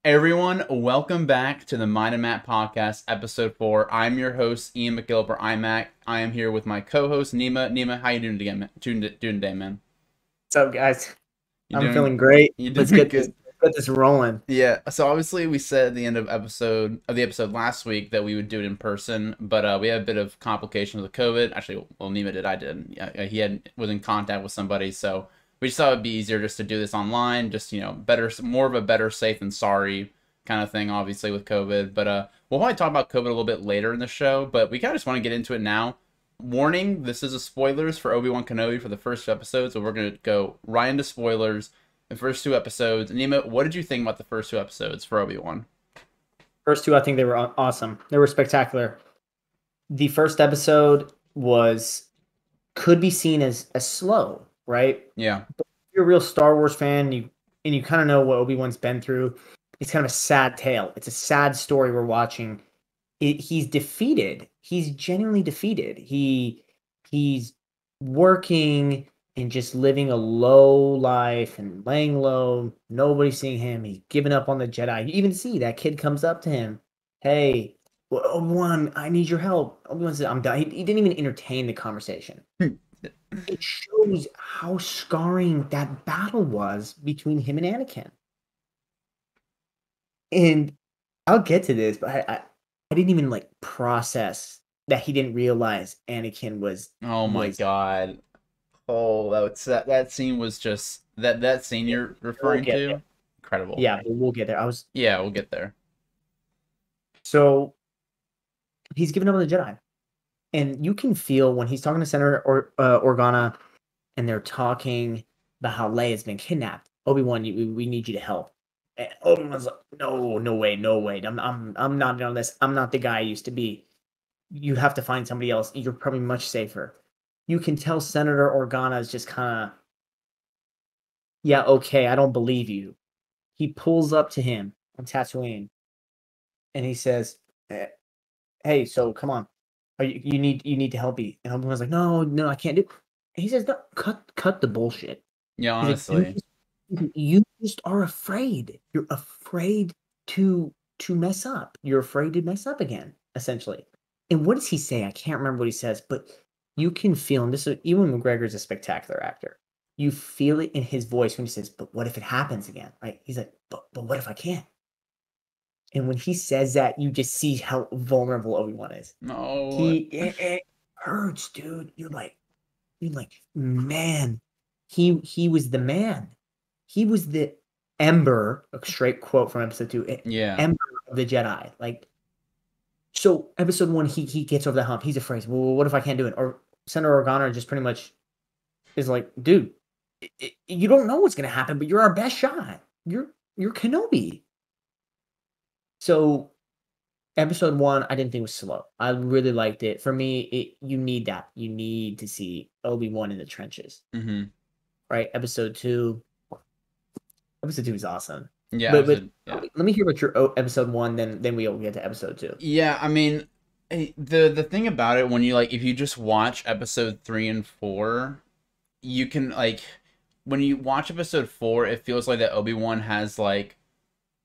Everyone, welcome back to the Mind and Matt podcast, episode 4. I'm your host, Ian McGillip, or iMac. I am here with my co-host, Neima. Neima, how you doing today, man? Doing today, man? What's up, guys? You I'm doing? feeling great. You Let's doing get this good? get this rolling. Yeah. So obviously, we said at the end of the episode last week that we would do it in person, but we had a bit of complications with COVID. Actually, well, Neima did. I did. Yeah, was in contact with somebody, so we just thought it'd be easier just to do this online. Just better, more of a better safe than sorry kind of thing, obviously with COVID. But we'll probably talk about COVID a little bit later in the show. But we kind of just want to get into it now. Warning: this is a spoilers for Obi-Wan Kenobi for the first episode, so we're gonna go right into spoilers. The first two episodes. Nima, what did you think about the first two episodes for Obi-Wan? First two, I think they were awesome. They were spectacular. The first episode could be seen as slow, right? Yeah. But if you're a real Star Wars fan, you kind of know what Obi-Wan's been through. It's kind of a sad tale. It's a sad story we're watching. He's defeated. He's genuinely defeated. He's working and just living a low life and laying low. Nobody's seeing him. He's giving up on the Jedi. You even see that kid comes up to him. Hey, well, Obi-Wan, I need your help. Obi-Wan says, I'm done. He didn't even entertain the conversation. It shows how scarring that battle was between him and Anakin. And I'll get to this, but I didn't even like process that he didn't realize Anakin was Oh my was God. Oh, that scene was just that scene you're we'll referring get there. to. Incredible. Yeah, but we'll get there. Yeah, we'll get there. So he's giving up on the Jedi. And you can feel when he's talking to Organa and they're talking about how Leia's been kidnapped. Obi-Wan, we need you to help. And Obi-Wan's like, no way, no way. I'm not on this. I'm not the guy I used to be. You have to find somebody else. You're probably much safer. You can tell Senator Organa is just kind of, yeah, okay, I don't believe you. He pulls up to him on Tatooine and he says, hey, so come on. You need to help me. And Obi-Wan's like, no, I can't do. And he says, no, cut the bullshit. Yeah, He's like, honestly. you just are afraid. You're afraid to mess up. You're afraid to mess up again, essentially. And what does he say? I can't remember what he says, but you can feel, and this is Ewan McGregor's a spectacular actor. You feel it in his voice when he says, "But what if it happens again?" Right? He's like, "But what if I can't?" And when he says that, you just see how vulnerable Obi-Wan is. No. It hurts, dude. You're like, man, he was the man. He was the ember, a straight quote from episode 2, Yeah. ember of the Jedi. Like, so episode 1, he gets over the hump. He's afraid. Well, what if I can't do it? Or Senator Organa just pretty much is like, dude, you don't know what's gonna happen, but you're our best shot. You're Kenobi. So episode 1, I didn't think was slow. I really liked it. For me, you need that. You need to see Obi-Wan in the trenches, Mm-hmm. right? Episode 2 is awesome. Yeah, But yeah. let me hear about your episode 1, then we'll get to episode 2. Yeah, I mean, the thing about it when you if you just watch episode 3 and 4, you can when you watch episode 4, it feels like that Obi-Wan has I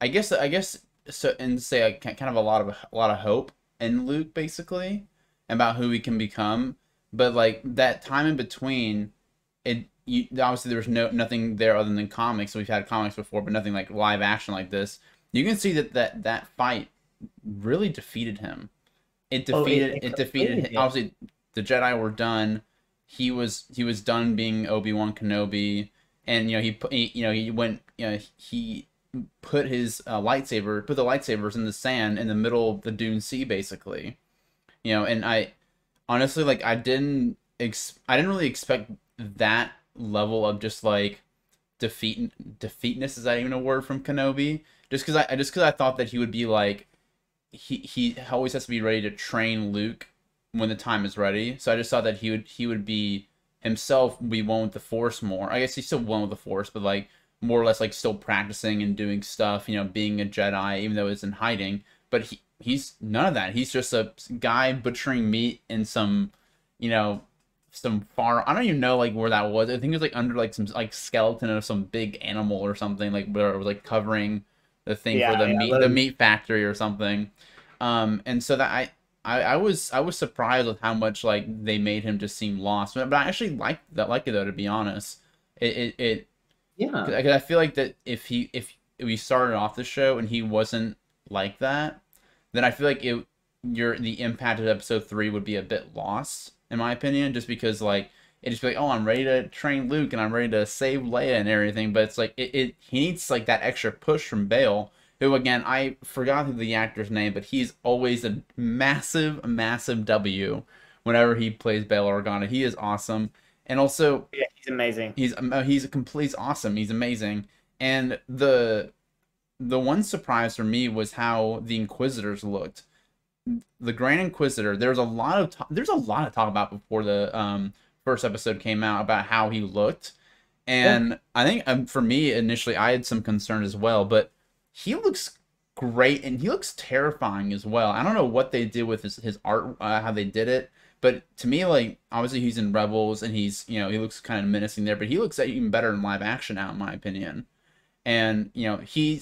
guess so, and say kind of a lot of hope in Luke basically about who he can become, but that time in between, obviously there's nothing there other than comics. So we've had comics before, but nothing like live action like this. You can see that fight really defeated him. It defeated Yeah. obviously the Jedi were done. He was done being Obi-Wan Kenobi, and he went he put the lightsabers in the sand in the middle of the Dune Sea basically. And I honestly I didn't really expect that level of just defeatness, is that even a word, from Kenobi? Just because I thought that he would be he always has to be ready to train Luke when the time is ready. So I just thought that he would be himself, be one with the Force more. I guess he's still one with the Force, but more or less still practicing and doing stuff, being a Jedi, even though it's in hiding. But he's none of that. He's just a guy butchering meat in some far, I don't even know where that was. I think it was under some skeleton of some big animal or something, where it was covering the thing for Yeah, yeah. the meat factory or something. And so that I was surprised with how much like they made him just seem lost, but I actually like it though, to be honest. It Yeah. 'cause I feel like that if we started off the show and he wasn't like that, then I feel like the impact of episode 3 would be a bit lost in my opinion, just because like it just be like, oh, I'm ready to train Luke and I'm ready to save Leia and everything, but it's like he needs like that extra push from Bale, who again I forgot who the actor's name, but he's always a massive W whenever he plays Bail Organa. He is awesome, and also Yeah, he's amazing. he's awesome. He's amazing. And the one surprise for me was how the Inquisitors looked. The Grand Inquisitor. There's a lot to talk about before the first episode came out about how he looked, Yeah. and I think for me initially I had some concern as well, but he looks great and he looks terrifying as well. I don't know what they did with his art, how they did it, but to me, like obviously he's in Rebels and he's he looks kind of menacing there, but he looks even better in live action now, in my opinion. And he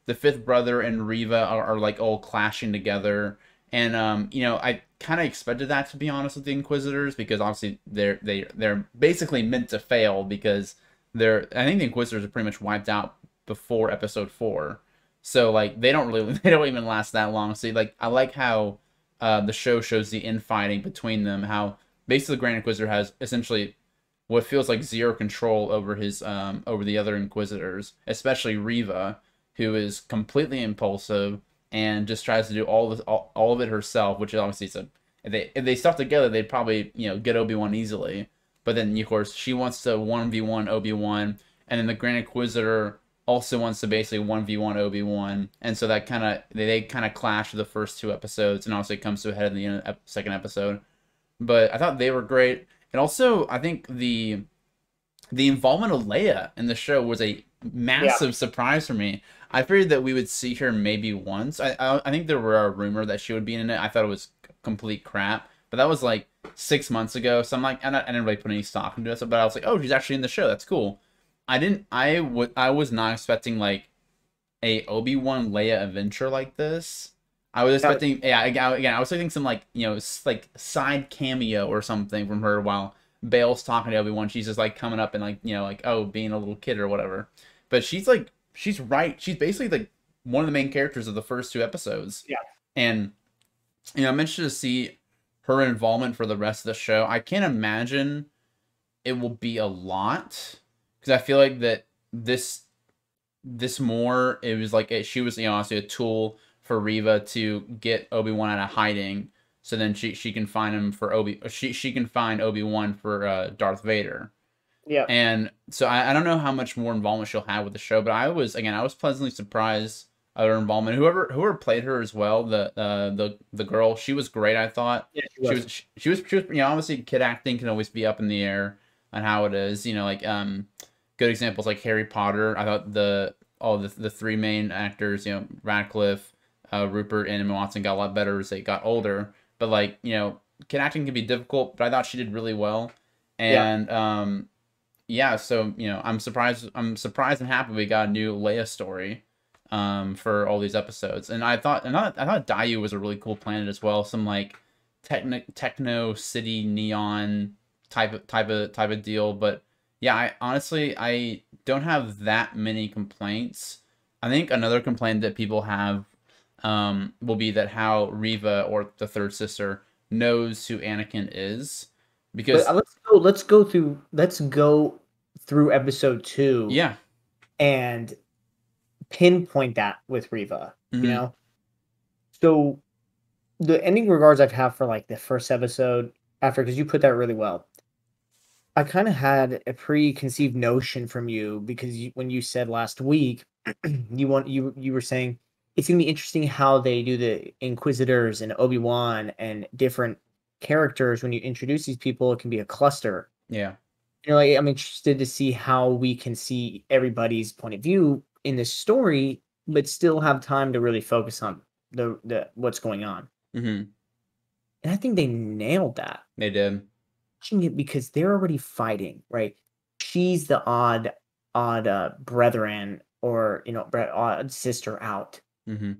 the fifth brother and Riva are like all clashing together, and I kind of expected that, to be honest, with the Inquisitors, because obviously they're basically meant to fail, because I think the Inquisitors are pretty much wiped out before episode 4, so like they don't really they don't even last that long. So like I like how the show shows the infighting between them, how basically the Grand Inquisitor has essentially what feels like zero control over his over the other Inquisitors, especially Riva, who is completely impulsive and just tries to do all of it herself, which is obviously if they stuck together, they'd probably get Obi-Wan easily. But then of course she wants to 1v1 Obi-Wan, and then the Grand Inquisitor also wants to basically 1v1 Obi-Wan, and so that they kind of clash the first 2 episodes, and also it comes to a head in the end of the second episode. But I thought they were great. And also, I think the involvement of Leia in the show was a Yeah. massive surprise for me. I figured that we would see her maybe once. I think there were a rumor that she would be in it. I thought it was complete crap, but that was like 6 months ago. So I'm like, I didn't really put any stock into it. But I was like, oh, she's actually in the show. That's cool. I was not expecting like a Obi-Wan Leia adventure like this. I was Yeah. expecting, yeah, again, I was expecting some like like side cameo or something from her while Bale's talking to Obi-Wan. She's just like coming up and like like, oh, being a little kid or whatever. But she's right. She's basically like one of the main characters of the first 2 episodes. Yeah. And I'm interested to see her involvement for the rest of the show. I can't imagine it will be a lot, because I feel like that this more, it was like she was obviously a tool for Riva to get Obi-Wan out of hiding, so then she can find him for she can find Obi-Wan for Darth Vader. Yeah. And so I don't know how much more involvement she'll have with the show, but I was pleasantly surprised at her involvement. Whoever played her as well, the girl, she was great. I thought Yeah, she was. she was obviously kid acting can always be up in the air on how it is. Like good examples like Harry Potter. I thought the 3 main actors, Radcliffe, Rupert, and Emma Watson, got a lot better as they got older. But like kid acting can be difficult, but I thought she did really well. Yeah. And yeah, so I'm surprised and happy we got a new Leia story for all these episodes. And I thought Daiyu was a really cool planet as well. Some like techno city neon type of deal. But yeah, I don't have that many complaints. I think another complaint that people have will be that how Riva, or the third sister, knows who Anakin is, But because let's go through episode 2 yeah. and pinpoint that with Riva, Mm-hmm. So the ending regards I've had for like the first episode after, because you put that really well. I kind of had a preconceived notion from you, because when you said last week, you were saying it's gonna be interesting how they do the Inquisitors and Obi-Wan and different characters. When you introduce these people, it can be a cluster. Yeah. Like, I'm interested to see how we can see everybody's point of view in this story, but still have time to really focus on the what's going on. Mm-hmm. And I think they nailed that. They did. Watching it, because they're already fighting, right? She's the odd brethren or Brett Odd's sister out, Mm-hmm.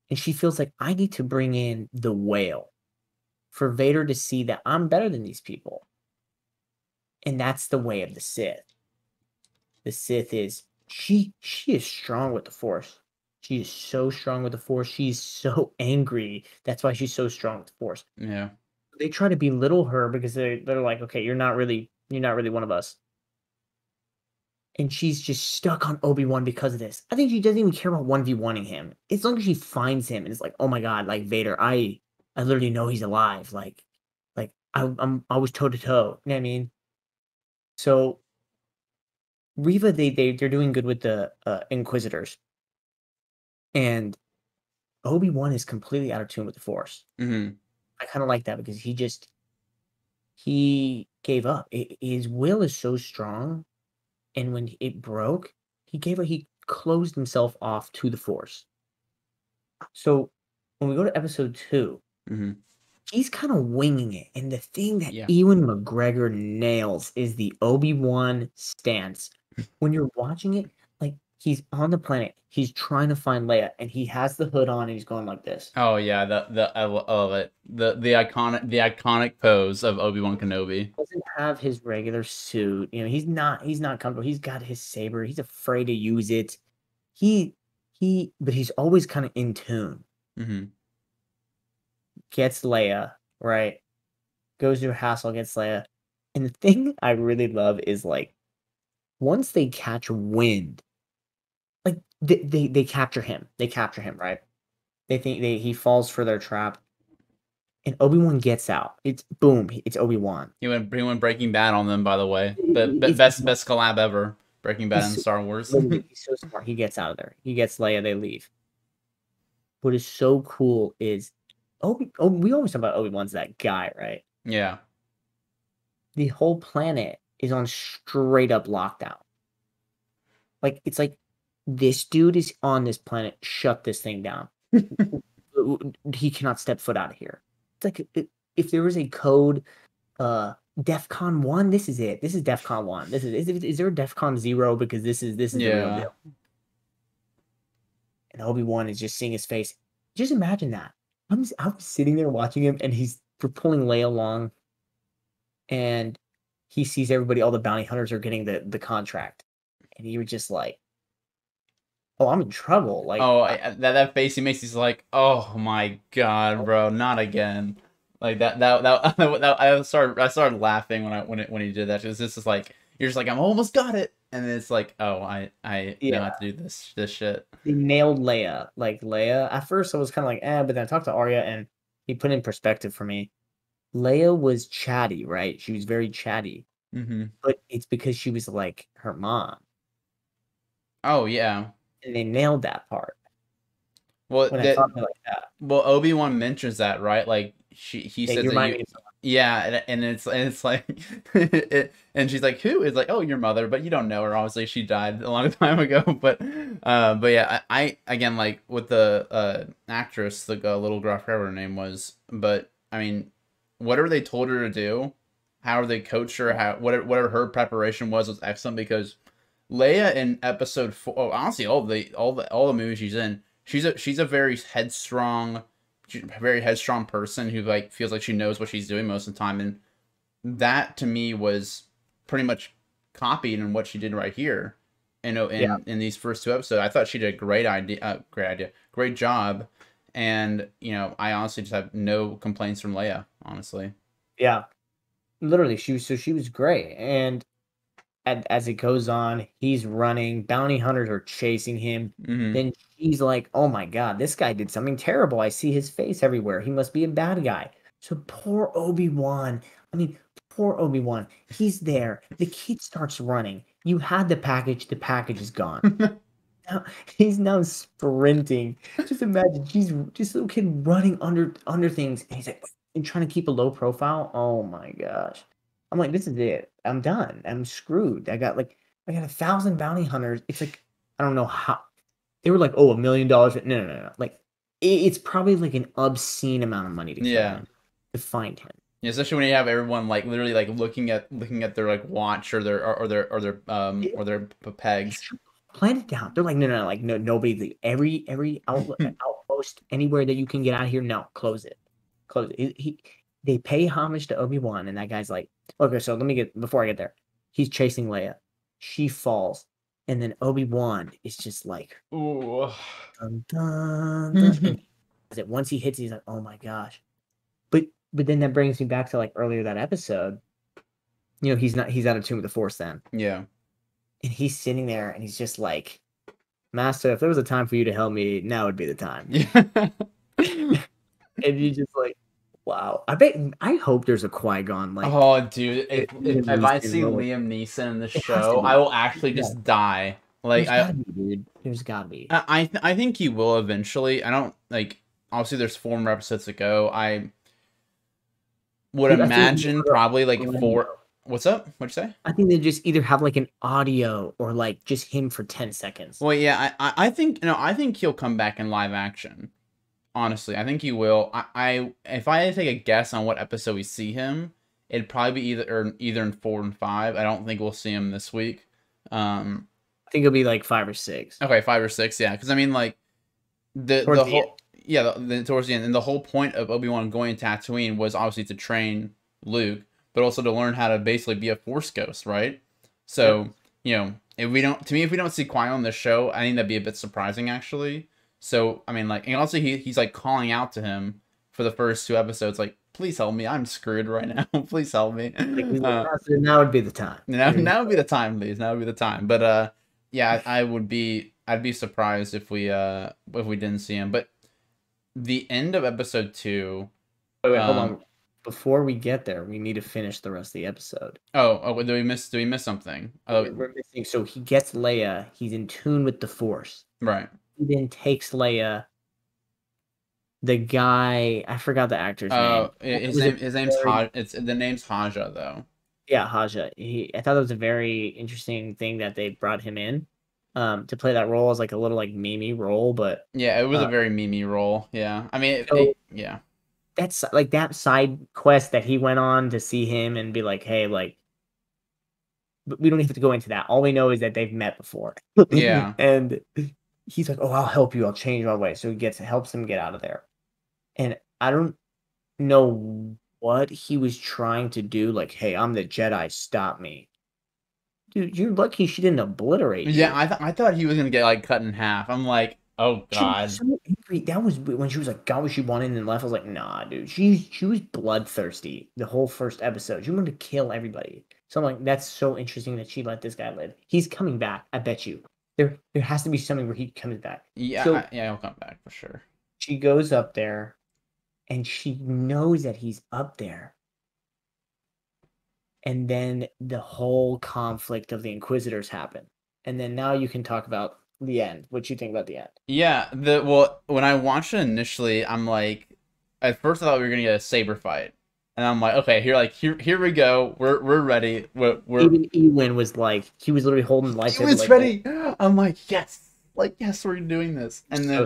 and she feels like I need to bring in the whale for Vader to see that I'm better than these people, and that's the way of the Sith. The Sith is she is strong with the Force. She is so strong with the Force. She's so angry. That's why she's so strong with the Force. Yeah. They try to belittle her because they're like, okay, you're not really one of us. And she's just stuck on Obi-Wan because of this. I think she doesn't even care about 1v1ing him. As long as she finds him and it's like, oh my god, like Vader, I literally know he's alive. Like I was toe to toe. You know what I mean? So Riva, they're doing good with the Inquisitors, and Obi-Wan is completely out of tune with the Force. Mm-hmm. I kind of like that because he gave up. His will is so strong, and when it broke, he gave up. He closed himself off to the Force. So when we go to episode 2, Mm-hmm. he's kind of winging it, and the thing that Yeah. Ewan McGregor nails is the Obi-Wan stance. When you're watching it, like he's on the planet, he's trying to find Leia, and he has the hood on, and he's going like this. Oh yeah, I love it. The iconic pose of Obi-Wan Kenobi. Doesn't have his regular suit. He's not comfortable. He's got his saber. He's afraid to use it. He but he's always kind of in tune. Mm-hmm. Gets Leia, right? Goes through hassle, gets Leia. And the thing I really love is like once they catch wind, like they capture him. They capture him, right? They think he falls for their trap. And Obi-Wan gets out. It's boom, it's Obi-Wan. He went Breaking Bad on them, by the way. But It's best collab ever. Breaking Bad and he's Star Wars. literally he's so smart. He gets out of there. He gets Leia, they leave. What is so cool is we always talk about Obi-Wan's that guy, right? Yeah. The whole planet is on straight up lockdown. Like it's like this dude is on this planet. Shut this thing down. He cannot step foot out of here. It's like if there was a code, DEFCON 1. This is it. This is DEFCON 1. Is there a DEFCON 0 because this is the real Yeah. deal. And Obi-Wan is just seeing his face. Just imagine that. I'm sitting there watching him, and we're pulling Leia along, and he sees everybody. All the bounty hunters are getting the contract, and you're just like, "Oh, I'm in trouble!" Like, Oh, that face he makes, he's like, oh my god, bro, not again. Like I started laughing when he did that. Cause this is like you're just like I'm almost got it, and then it's like oh I know how yeah, to do this shit. they nailed Leia. Like Leia, at first I was kind of like, but then I talked to Arya, and he put in perspective for me. Leia was chatty, right? She was very chatty, Mm-hmm. but it's because she was like her mom, Oh yeah. and they nailed that part Well, when I talked to her like that. Obi-Wan mentions that, right? Like he Yeah, says you that remind you me of someone. yeah, and it's like and she's like, who? It's like, oh, your mother, but you don't know her. Obviously, she died a long time ago. But yeah, I again like with the actress, the little girl, whatever her name was. But I mean, whatever they told her to do, however they coached her, how whatever her preparation was excellent because Leia in episode 4, oh, honestly, all the movies she's in, she's a very headstrong person who like feels like she knows what she's doing most of the time, and that to me was pretty much copied in what she did right here. You know, Yeah, in these first 2 episodes, I thought she did a great job, and I honestly just have no complaints from Leia, honestly. yeah. Literally, she was great, and as it goes on, he's running. Bounty hunters are chasing him. Mm-hmm. Then she's like, "Oh my god, this guy did something terrible. I see his face everywhere. He must be a bad guy." So poor Obi-Wan. I mean, poor Obi-Wan. He's there. The kid starts running. You had the package. The package is gone. Now, he's now sprinting. Just imagine, she's just a little kid running under things, and he's like, and trying to keep a low profile. Oh my gosh. I'm like, this is it. I'm done. I'm screwed. I got 1,000 bounty hunters. It's like, I don't know how they were like, oh, $1 million. No, no, no, no. Like, it's probably like an obscene amount of money to kill Yeah. him, to find him. Yeah, especially when you have everyone like literally like looking at their like watch or their It- or their pegs. Plan it down. They're like, no, like no, nobody leave. Every outpost anywhere that you can get out of here. No, close it, close it. They pay homage to Obi-Wan, and that guy's like, okay, so let me get before I get there. He's chasing Leia, she falls, and then Obi-Wan is just like, Ooh. dun, dun, dun, and once he hits, he's like, oh my gosh. But then that brings me back to like earlier that episode. You know, he's out of tune with the Force then. Yeah. And he's sitting there and he's just like, Master, if there was a time for you to help me, now would be the time. Yeah. And you just like, wow. I hope there's a Qui-Gon like. Oh, dude, if I Neeson see role. Liam Neeson in the It has to show, be. I will actually just die. Like There's gotta be, dude. There's gotta be. I think he will eventually. I don't like. Obviously, there's 4 more episodes to go. I would Dude, I think imagine probably like audio. 4. What's up? What'd you say? I think they just either have like an audio or like just him for 10 seconds. Well, yeah, I think I think he'll come back in live action. Honestly, I think he will. If I had to take a guess on what episode we see him, it'd probably be either in 4 and 5. I don't think we'll see him this week. I think it'll be like 5 or 6. Okay, 5 or 6, yeah. Because I mean, like the whole towards the end, and the whole point of Obi-Wan going to Tatooine was obviously to train Luke, but also to learn how to basically be a Force ghost, right? So you know, if we don't see Qui-Gon in the show, I think that'd be a bit surprising actually. So I mean, like, and also he's like calling out to him for the first 2 episodes, like, please help me, I'm screwed right now. Please help me. Now would be the time. Now would be the time, please. Now would be the time. But yeah, I'd be surprised if we didn't see him. But the end of episode 2. Wait, hold on. Before we get there, we need to finish the rest of the episode. Oh, do we miss something? We're missing. So he gets Leia. He's in tune with the Force. Right. He then takes Leia. The guy, I forgot the actor's name. His name's the name's Haja though. Yeah, Haja. I thought it was a very interesting thing that they brought him in, to play that role as like a little like Mimi role, but yeah, it was a very Mimi role. Yeah, I mean, yeah. That's like that side quest that he went on to see him and be like, hey, like, we don't have to go into that. All we know is that they've met before. Yeah. And he's like, oh, I'll help you. I'll change my way. So he helps him get out of there. And I don't know what he was trying to do. Like, hey, I'm the Jedi. Stop me. Dude, you're lucky she didn't obliterate you. Yeah, I thought he was going to get, like, cut in half. I'm like, oh, God. She was so angry. That was when she was like, got what she wanted and left. I was like, nah, dude. She was bloodthirsty the whole first episode. She wanted to kill everybody. So I'm like, that's so interesting that she let this guy live. He's coming back. I bet you. There has to be something where he comes back. Yeah, so, he'll come back for sure. She goes up there, and she knows that he's up there. And then the whole conflict of the Inquisitors happen. And then now you can talk about the end. What you think about the end? Yeah, when I watched it initially, I'm like, at first I thought we were gonna get a saber fight, and I'm like, okay, here we go, we're ready. Even Ewan was like, he was literally holding lightsaber. He was like, ready. I'm like, yes, we're doing this. And then,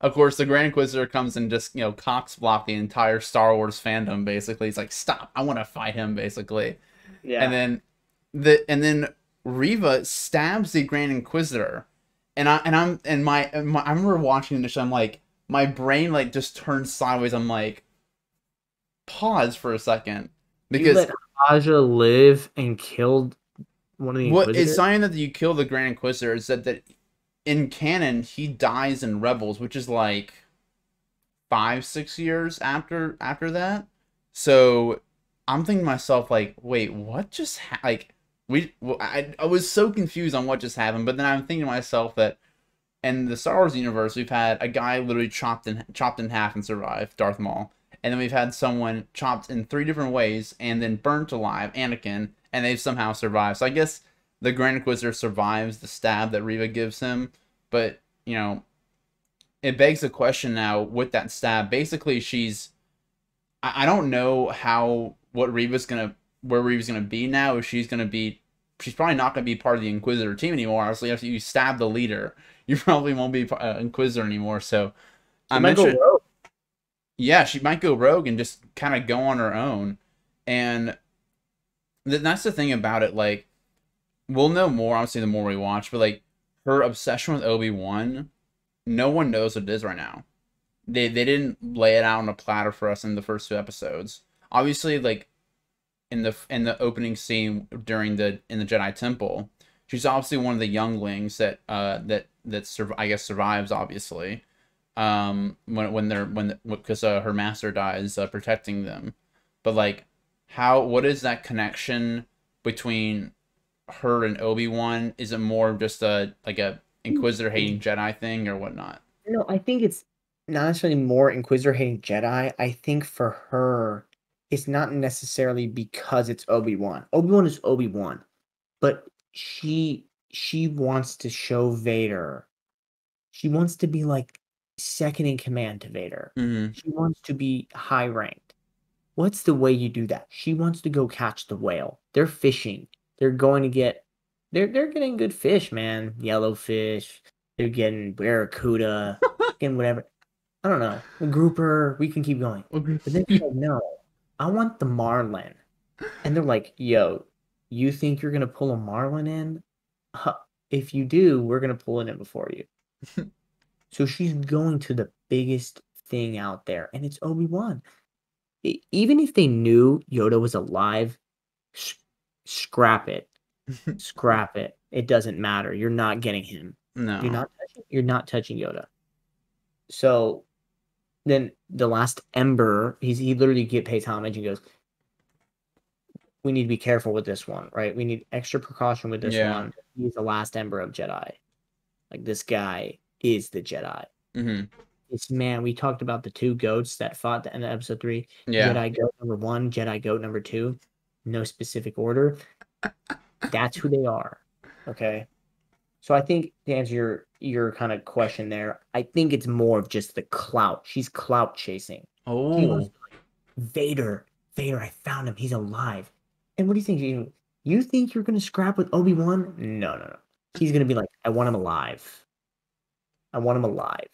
of course, the Grand Inquisitor comes and just cocks block the entire Star Wars fandom. Basically, he's like, stop, I want to fight him. Basically, yeah. And then Reva stabs the Grand Inquisitor. And I remember watching this. I'm like, my brain like just turned sideways. I'm like, pause for a second, because you let Haja live and killed one of the Inquisitors. What is saying that you kill the Grand Inquisitor is that in canon he dies in Rebels, which is like 5-6 years after that. So I'm thinking to myself like, wait, what just like. I was so confused on what just happened, but then I'm thinking to myself that in the Star Wars universe, we've had a guy literally chopped in half and survived, Darth Maul, and then we've had someone chopped in 3 different ways and then burnt alive, Anakin, and they've somehow survived. So I guess the Grand Inquisitor survives the stab that Reva gives him, but it begs the question now with that stab. Basically, I don't know where Reva's gonna be now. If she's probably not gonna be part of the Inquisitor team anymore. Obviously, if you stab the leader, you probably won't be Inquisitor anymore. So yeah, she might go rogue and just kind of go on her own. And that's the thing about it. Like, we'll know more obviously the more we watch, but like, her obsession with Obi-Wan, no one knows what it is right now. They didn't lay it out on a platter for us in the first two episodes. Obviously, like in the opening scene during in the Jedi Temple, she's obviously one of the younglings I guess survives, obviously. When because her master dies protecting them, but like what is that connection between her and Obi-Wan? Is it more of just a Inquisitor hating Jedi thing or whatnot? No, I think it's not necessarily more Inquisitor hating Jedi. I think for her, it's not necessarily because it's Obi-Wan. Obi-Wan is Obi-Wan, but she wants to show Vader. She wants to be like second in command to Vader. Mm-hmm. She wants to be high ranked. What's the way you do that? She wants to go catch the whale. They're fishing. They're going to get they're getting good fish, man. Yellowfish. They're getting barracuda, getting whatever. I don't know. A grouper, we can keep going. But then she's like, no, I want the marlin. And they're like, yo, you think you're gonna pull a marlin in? Huh. If you do, we're gonna pull it in before you. So she's going to the biggest thing out there, and it's Obi-Wan. Even if they knew Yoda was alive, scrap it. Scrap it. It doesn't matter. You're not getting him. No. You're not touching Yoda. So then the last Ember, he literally pays homage and goes, we need to be careful with this one, right? We need extra precaution with this one. He's the last Ember of Jedi. Like, this guy is the Jedi. Mm-hmm. This man, we talked about the two goats that fought at the end of episode 3. Yeah. Jedi goat number 1, Jedi goat number 2. No specific order. That's who they are. Okay. So I think to answer your kind of question there, I think it's more of just the clout. She's clout chasing. Oh. Vader, I found him. He's alive. And what do you think? You think you're gonna scrap with Obi-Wan? No. He's gonna be like, I want him alive. I want him alive.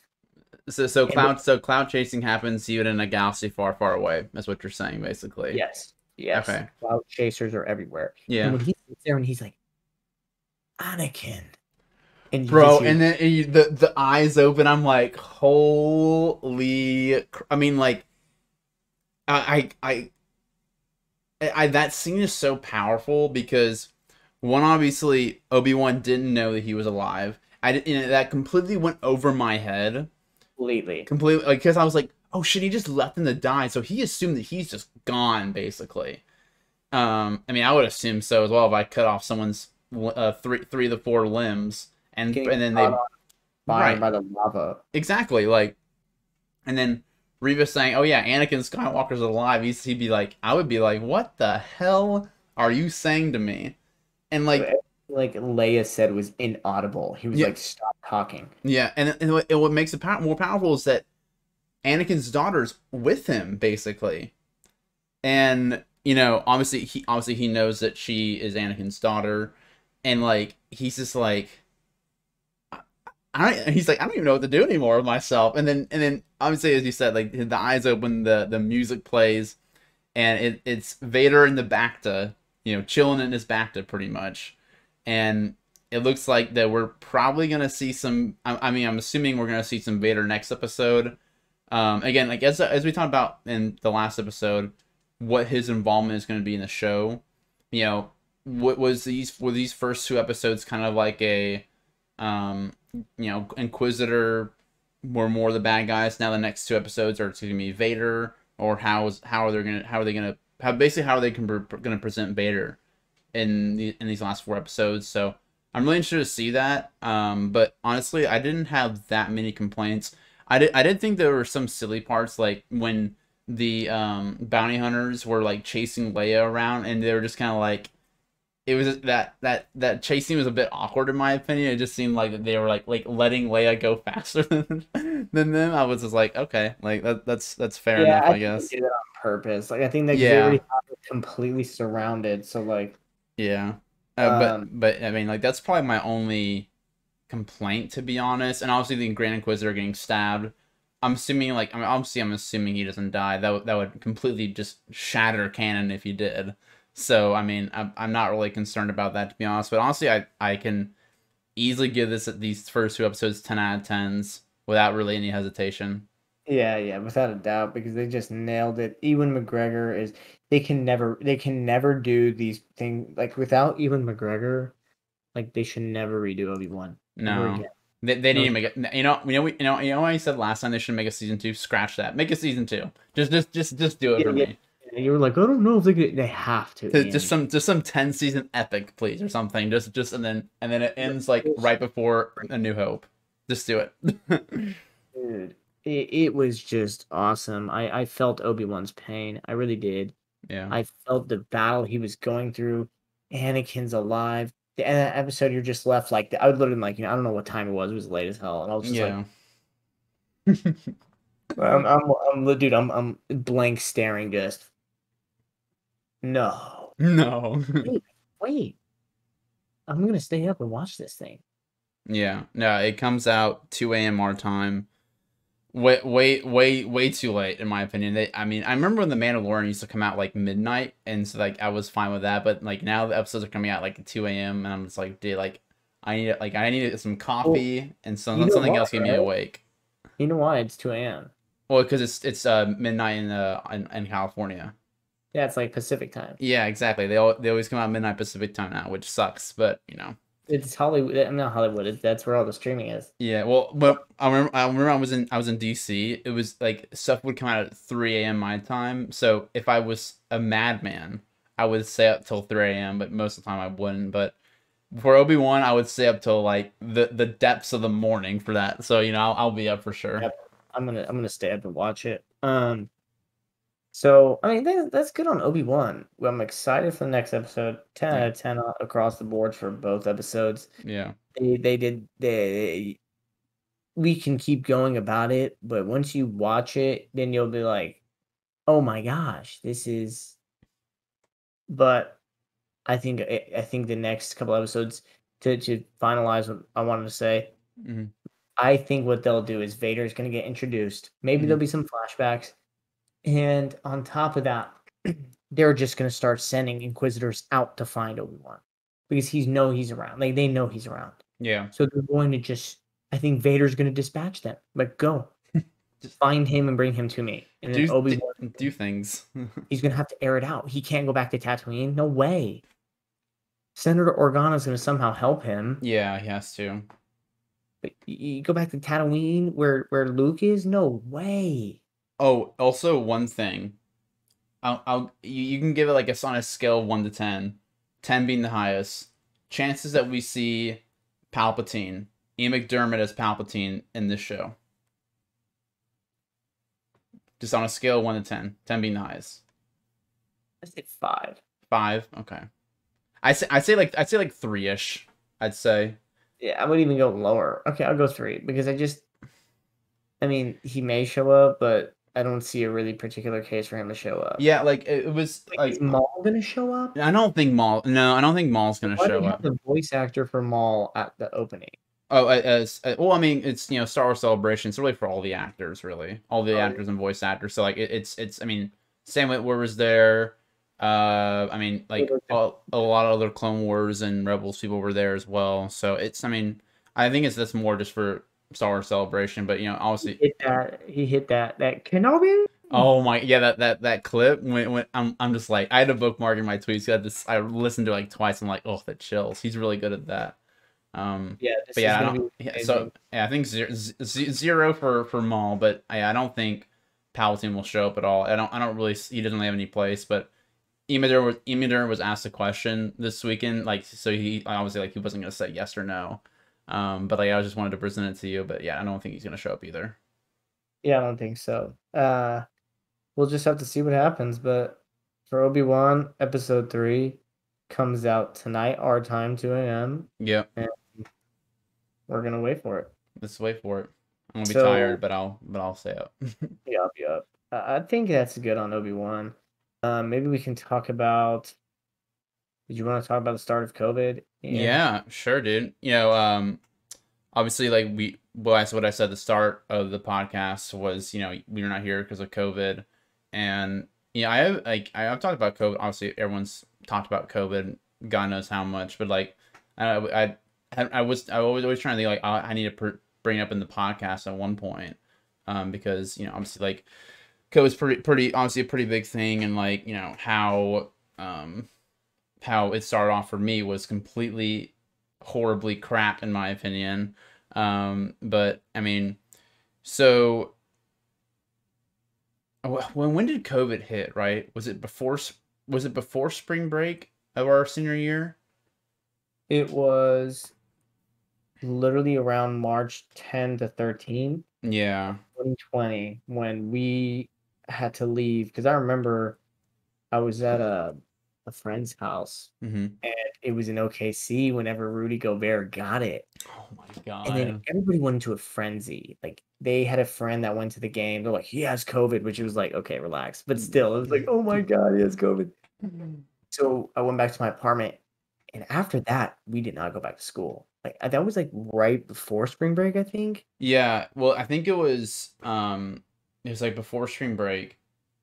So cloud chasing happens even in a galaxy far, far away. That's what you're saying, basically. Yes. Okay. Cloud chasers are everywhere. Yeah. And when he sits there and he's like, Anakin. And bro, and then the eyes open. I'm like, holy! I mean, like, I that scene is so powerful because one, obviously Obi-Wan didn't know that he was alive. That completely went over my head. Completely, like, because I was like, oh shit, he just left him to die, so he assumed that he's just gone, basically. I mean, I would assume so as well if I cut off someone's 3 of the 4 limbs, and then they by the lava. Exactly, like, and then Reva saying, "Oh yeah, Anakin Skywalker's alive." He'd be like, I would be like, "What the hell are you saying to me?" And like Leia said was inaudible. He was like, "Stop talking." Yeah, and what makes it more powerful is that Anakin's daughter's with him, basically, and obviously he knows that she is Anakin's daughter, and like he's just like, he's like, I don't even know what to do anymore with myself. And then obviously, as you said, like, the eyes open, the music plays, and it's Vader in the Bacta, chilling in his Bacta pretty much, and it looks like that we're probably gonna see some. I mean, I'm assuming we're gonna see some Vader next episode. Again, like as we talked about in the last episode, what his involvement is going to be in the show. What were these first 2 episodes kind of like a Inquisitor were more the bad guys. Now the next 2 episodes are going to be Vader, or how are they going to present Vader in these last 4 episodes. So I'm really interested to see that. But honestly, I didn't have that many complaints. I did think there were some silly parts, like when the bounty hunters were like chasing Leia around, and they were just kind of like, it was that chase scene was a bit awkward in my opinion. It just seemed like they were like letting Leia go faster than them. I was just like, okay, like that's fair enough, I guess. They did that on purpose. Like, I think that they already have it completely surrounded. So like, yeah, but I mean, like, that's probably my only complaint, to be honest. And obviously the Grand Inquisitor getting stabbed. I'm assuming he doesn't die. That would completely just shatter canon if he did. So, I mean, I'm not really concerned about that, to be honest. But honestly, I can easily give these first 2 episodes 10 out of 10s without really any hesitation. Yeah, without a doubt, because they just nailed it. Ewan McGregor is they can never do these things like without Ewan McGregor, like they should never redo Obi-Wan ever No. again. They need No, to make it. What I said last time they should make a season 2. Scratch that. Make a season 2. Just do it yeah, for yeah. me. You were like, I don't know if they have to, Just Ian. some 10 season epic, please, or something. Just and then it ends like right before A New Hope. Just do it. Dude, it was just awesome. I felt Obi-Wan's pain. I really did. Yeah. I felt the battle he was going through. Anakin's alive. The end of that episode, you're just left like I would literally like, I don't know what time it was. It was late as hell, and I was just like, Yeah. dude, I'm blank staring, just no. No. Wait, wait. I'm gonna stay up and watch this thing. Yeah. No, it comes out 2 a.m. our time. Way too late in my opinion. I mean, I remember when The Mandalorian used to come out like midnight, and so like I was fine with that. But like now the episodes are coming out like at 2 a.m. and I'm just like, dude, like I need some Well, coffee and you know something why, else keep me right? awake. You know why it's 2 a.m. Well, because it's midnight in California. Yeah, it's like Pacific time. Yeah, exactly. They always come out midnight Pacific time now, which sucks. But you know. It's Hollywood. I'm not Hollywood. That's where all the streaming is. Yeah, well, but I remember I was in DC. It was like stuff would come out at 3 a.m. my time. So if I was a madman, I would stay up till 3 a.m. But most of the time I wouldn't. But for Obi-Wan, I would stay up till like the depths of the morning for that. So I'll be up for sure. Yep. I'm gonna stay up and watch it. So I mean that's good on Obi-Wan. Well, I'm excited for the next episode. 10 out Yeah, of 10 across the board for both episodes. yeah, They we can keep going about it, but once you watch it, then you'll be like, oh my gosh, this is. But I think the next couple episodes to finalize what I wanted to say. hmm I think what they'll do is Vader's going to get introduced. Maybe hmm there'll be some flashbacks. And on top of that, they're just going to start sending Inquisitors out to find Obi-Wan because he's around. Like they know he's around. yeah. So they're going to I think Vader's going to dispatch them. Like, go Just find him and bring him to me. And then Obi-Wan, do things. he's going to have to air it out. He can't go back to Tatooine. No way. Senator Organa's going to somehow help him. Yeah, he has to. But you go back to Tatooine where Luke is? No way. Oh, also one thing. You can give it like on a scale of 1 to 10, 10 being the highest. Chances that we see Palpatine, Ian McDermott as Palpatine in this show. Just on a scale of 1 to 10, 10 being the highest. I say 5. 5, okay. I'd say like 3ish. I'd say. Yeah, I would even go lower. Okay, I'll go 3 because I mean, he may show up, but I don't see a really particular case for him to show up. Yeah, like it was Wait, is like Maul gonna show up? I don't think Maul. No, I don't think Maul's gonna Why do show they have up. the voice actor for Maul at the opening? Oh, well, I mean, it's Star Wars Celebration. It's really for all the actors, really, all the Oh, actors and voice actors. So like, it's. I mean, Sam Witwer was there. I mean, like a lot of other Clone Wars and Rebels people were there as well. So it's. I mean, I think that's more just for Star Wars Celebration. But obviously, He hit that Kenobi. oh my, yeah, that clip when I'm just like, I had a bookmark in my tweets. I listened to it like twice. I'm like, oh, the chills. He's really good at that. Yeah, this But is yeah, I gonna don't. be Yeah, amazing. so yeah, I think zero for Maul, but I don't think Palpatine will show up at all. I don't really. He doesn't really have any place. But Emitter was asked a question this weekend, like so he obviously like he wasn't gonna say yes or no. But like I just wanted to present it to you. But yeah, I don't think he's gonna show up either. Yeah, I don't think so. We'll just have to see what happens. But for Obi-Wan, episode 3 comes out tonight, our time, 2 a.m. Yep. And we're gonna wait for it. Let's wait for it. I'm gonna be So tired, but I'll stay up. Yup. I think that's good on Obi-Wan. Maybe we can talk about. Did you want to talk about the start of COVID? Yeah, sure, dude. Obviously, like what I said at the start of the podcast was, we were not here because of COVID, and I've talked about COVID. Obviously, everyone's talked about COVID. God knows how much, but like, I I was always trying to think like I need to bring it up in the podcast at one point, because obviously like COVID's pretty obviously a pretty big thing, and like how it started off for me was completely horribly crap in my opinion. But I mean, so when did COVID hit? Right? Was it before spring break of our senior year? It was literally around March 10 to 13, Yeah. 2020, when we had to leave. Because I remember I was at a friend's house, Mm-hmm. and it was in OKC whenever Rudy Gobert got it. Oh my And then god. everybody went into a frenzy. Like they had a friend that went to the game. They're like, he has COVID, which was like, okay, relax. But still, it was like, oh my God, he has COVID. So I went back to my apartment. And after that, we did not go back to school. Like that was like right before spring break, I think. Yeah, well, I think it was like before spring break,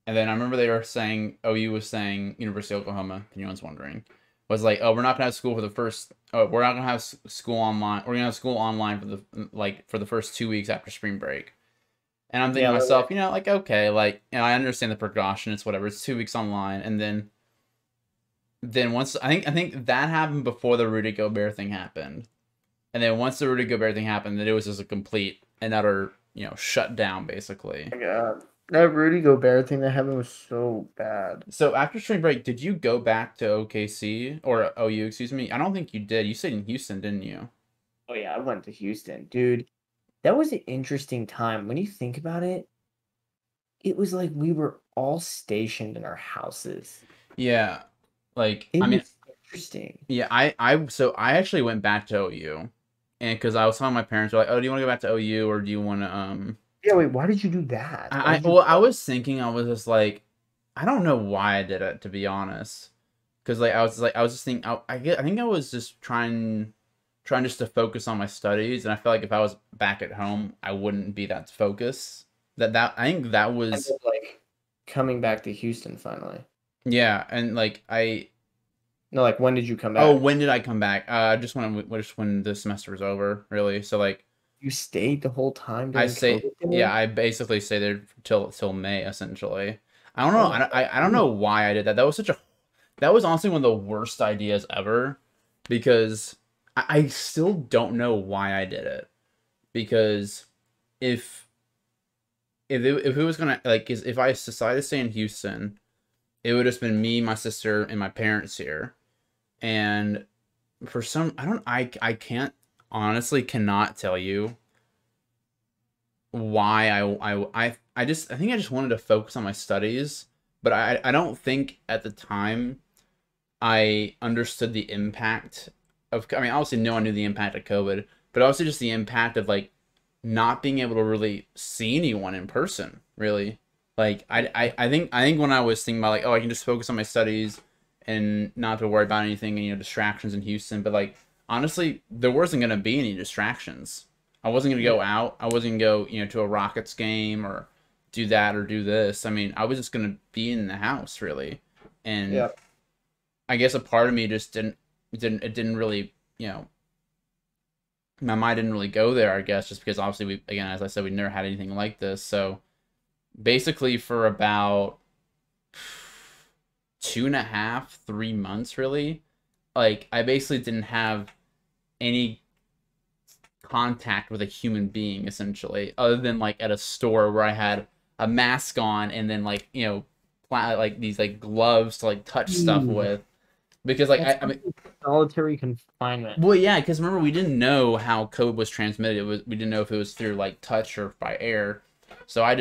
and then I remember they were saying OU was saying University of Oklahoma, if anyone's wondering, was like, oh, we're not gonna have school for the first, oh, we're not gonna have school online. We're gonna have school online for the first 2 weeks after spring break. And I'm thinking Yeah, to they're like, myself, like okay, like I understand the precaution, it's whatever, it's 2 weeks online, and then once I think that happened before the Rudy Gobert thing happened. And then once the Rudy Gobert thing happened, then it was just a complete and utter, shutdown basically. oh my God. That Rudy Gobert thing that happened was so bad. So after spring break, did you go back to OKC or OU? Excuse me. I don't think you did. You stayed in Houston, didn't you? Oh yeah, I went to Houston, dude. That was an interesting time. When you think about it, it was like we were all stationed in our houses. Yeah. Like It I mean, was interesting. yeah. I actually went back to OU, and because I was telling my parents, were like, oh, do you want to go back to OU or do you want to Yeah, wait, why did you do that? Why I did you well, I was thinking, I was just like, I don't know why I did it, to be honest. Because I was just thinking, I think I was just trying just to focus on my studies, and I felt like if I was back at home, I wouldn't be that focused. That I think that end was up like coming back to Houston finally? yeah, and like I No, like when did you come oh, back? when did I come back? Just when the semester was over, really. So like You stayed the whole time I during say COVID yeah, there? I basically stayed there till May essentially. I don't know. Oh my I don't God. know why I did that. That was honestly one of the worst ideas ever, because I still don't know why I did it. Because if if it was gonna like if I decided to stay in Houston, it would have been me, my sister, and my parents here. And for some, I can't honestly cannot tell you why I think I just wanted to focus on my studies, but I don't think at the time I understood the impact of, I mean, obviously no one knew the impact of COVID, but also just the impact of like not being able to really see anyone in person, really. Like I think when I was thinking about like, oh, I can just focus on my studies and not have to worry about anything and distractions in Houston, but like honestly, there wasn't gonna be any distractions. I wasn't gonna Yeah. go out. I wasn't gonna go, to a Rockets game or do that or do this. I mean, I was just gonna be in the house really. And Yeah. I guess a part of me just didn't really, my mind didn't really go there, I guess, just because obviously we, again, as I said, we never had anything like this. So basically for about 2.5, 3 months really, like I basically didn't have any contact with a human being essentially, other than like at a store where I had a mask on and then like, like these like gloves to like touch stuff Ooh, with. Because like that's I mean, like solitary confinement. well, yeah, because remember we didn't know how COVID was transmitted. We didn't know if it was through like touch or by air. So I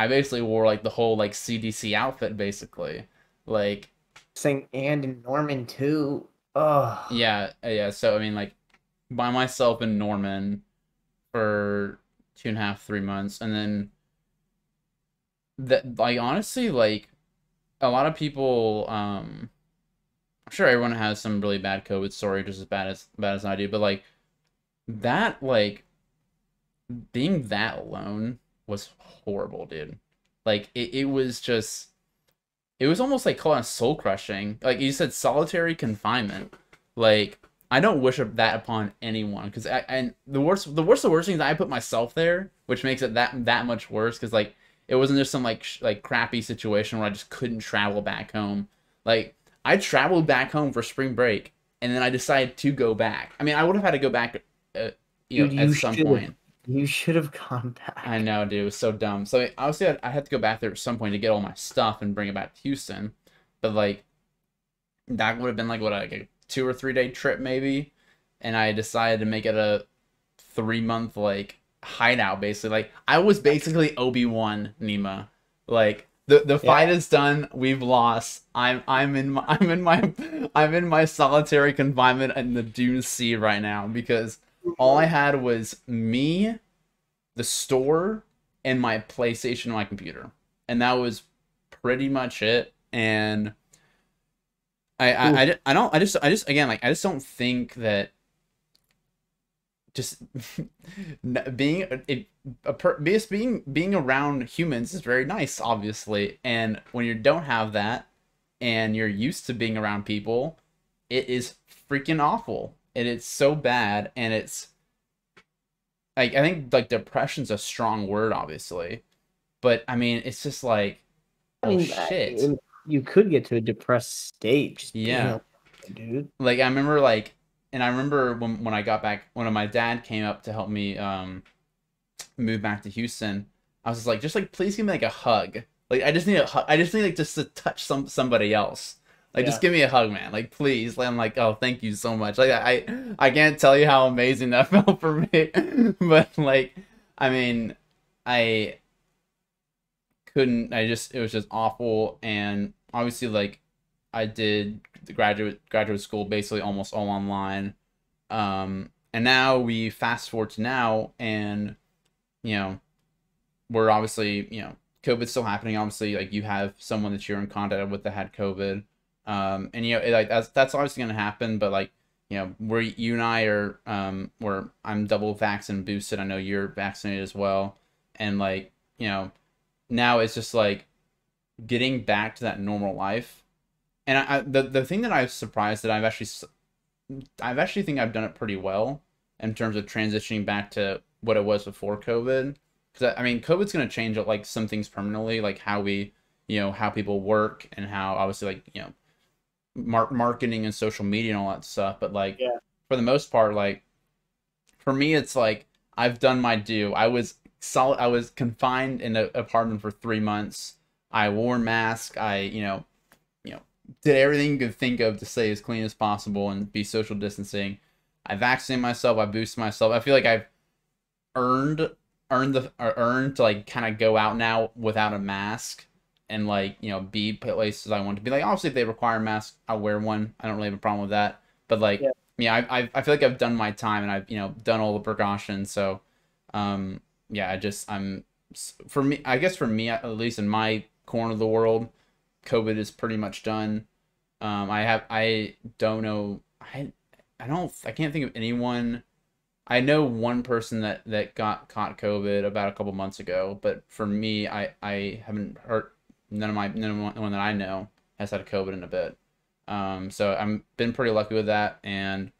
basically wore like the whole like CDC outfit basically. Like Saying and in Norman too. Oh, yeah, yeah. So I mean like by myself in Norman for 2.5, 3 months, and then that like honestly like a lot of people I'm sure everyone has some really bad COVID story just as bad as I do, but like that like being that alone was horrible, dude. Like it was just it was almost like kind of soul crushing. Like you said, solitary confinement. Like I don't wish that upon anyone because and the worst thing is I put myself there, which makes it that much worse because like it wasn't just some like like crappy situation where I just couldn't travel back home. Like I traveled back home for spring break and then I decided to go back. I mean, I would have had to go back, Dude, at you some should have. point. You should have gone I back. know, dude, it was so dumb. So obviously I had to go back there at some point to get all my stuff and bring it back to Houston, but like that would have been like what like a 2 or 3 day trip maybe, and I decided to make it a 3 month like hideout basically. Like I was basically Obi-Wan Neima. Like the Yeah. fight is done. We've lost. I'm in my solitary confinement in the Dune Sea right now because all I had was me, the store, and my PlayStation and my computer, and that was pretty much it. And Oof. I just again like I just don't think that just being being around humans is very nice, obviously, and when you don't have that and you're used to being around people, it is freaking awful and it's so bad and it's like I think like depression's a strong word, obviously, but I mean it's just like I oh mean, shit, you could get to a depressed state just being yeah. alone, dude. Like I remember like and I remember when I got back when my dad came up to help me move back to Houston, I was just like please give me like a hug. Like I just need a hug. I just need like just to touch somebody else. Like just Yeah. give me a hug, man. Like please. Like, I'm like, oh, thank you so much. Like I can't tell you how amazing that felt for me. But like I mean, I couldn't I just it was just awful and obviously like I did the graduate school basically almost all online. And now we fast forward to now and you know, we're obviously, COVID's still happening. Obviously, like you have someone that you're in contact with that had COVID. And like that's obviously gonna happen, but like, where you and I are where I'm double vaccinated and boosted, I know you're vaccinated as well. And like, now it's just like getting back to that normal life. And the thing that I was surprised that I've actually think I've done it pretty well in terms of transitioning back to what it was before COVID. Because I mean, COVID's gonna change like some things permanently, like how we, how people work and how obviously like marketing and social media and all that stuff. But like Yeah. for the most part, like for me, it's like I've done my due. I was confined in an apartment for 3 months. I wore a mask. I you know, did everything you could think of to stay as clean as possible and be social distancing. I vaccinated myself. I boosted myself. I feel like I've earned earned to like kind of go out now without a mask and like be places I want to be. Like obviously if they require a mask, I'll wear one. I don't really have a problem with that. But like Yeah. yeah, I feel like I've done my time and I've done all the precautions. So yeah, I'm for me. I guess for me at least in my corner of the world, COVID is pretty much done. I don't know I can't think of anyone. I know one person that got caught COVID about a couple months ago, but for me, I haven't heard none of no one that I know has had COVID in a bit. So I'm been pretty lucky with that, and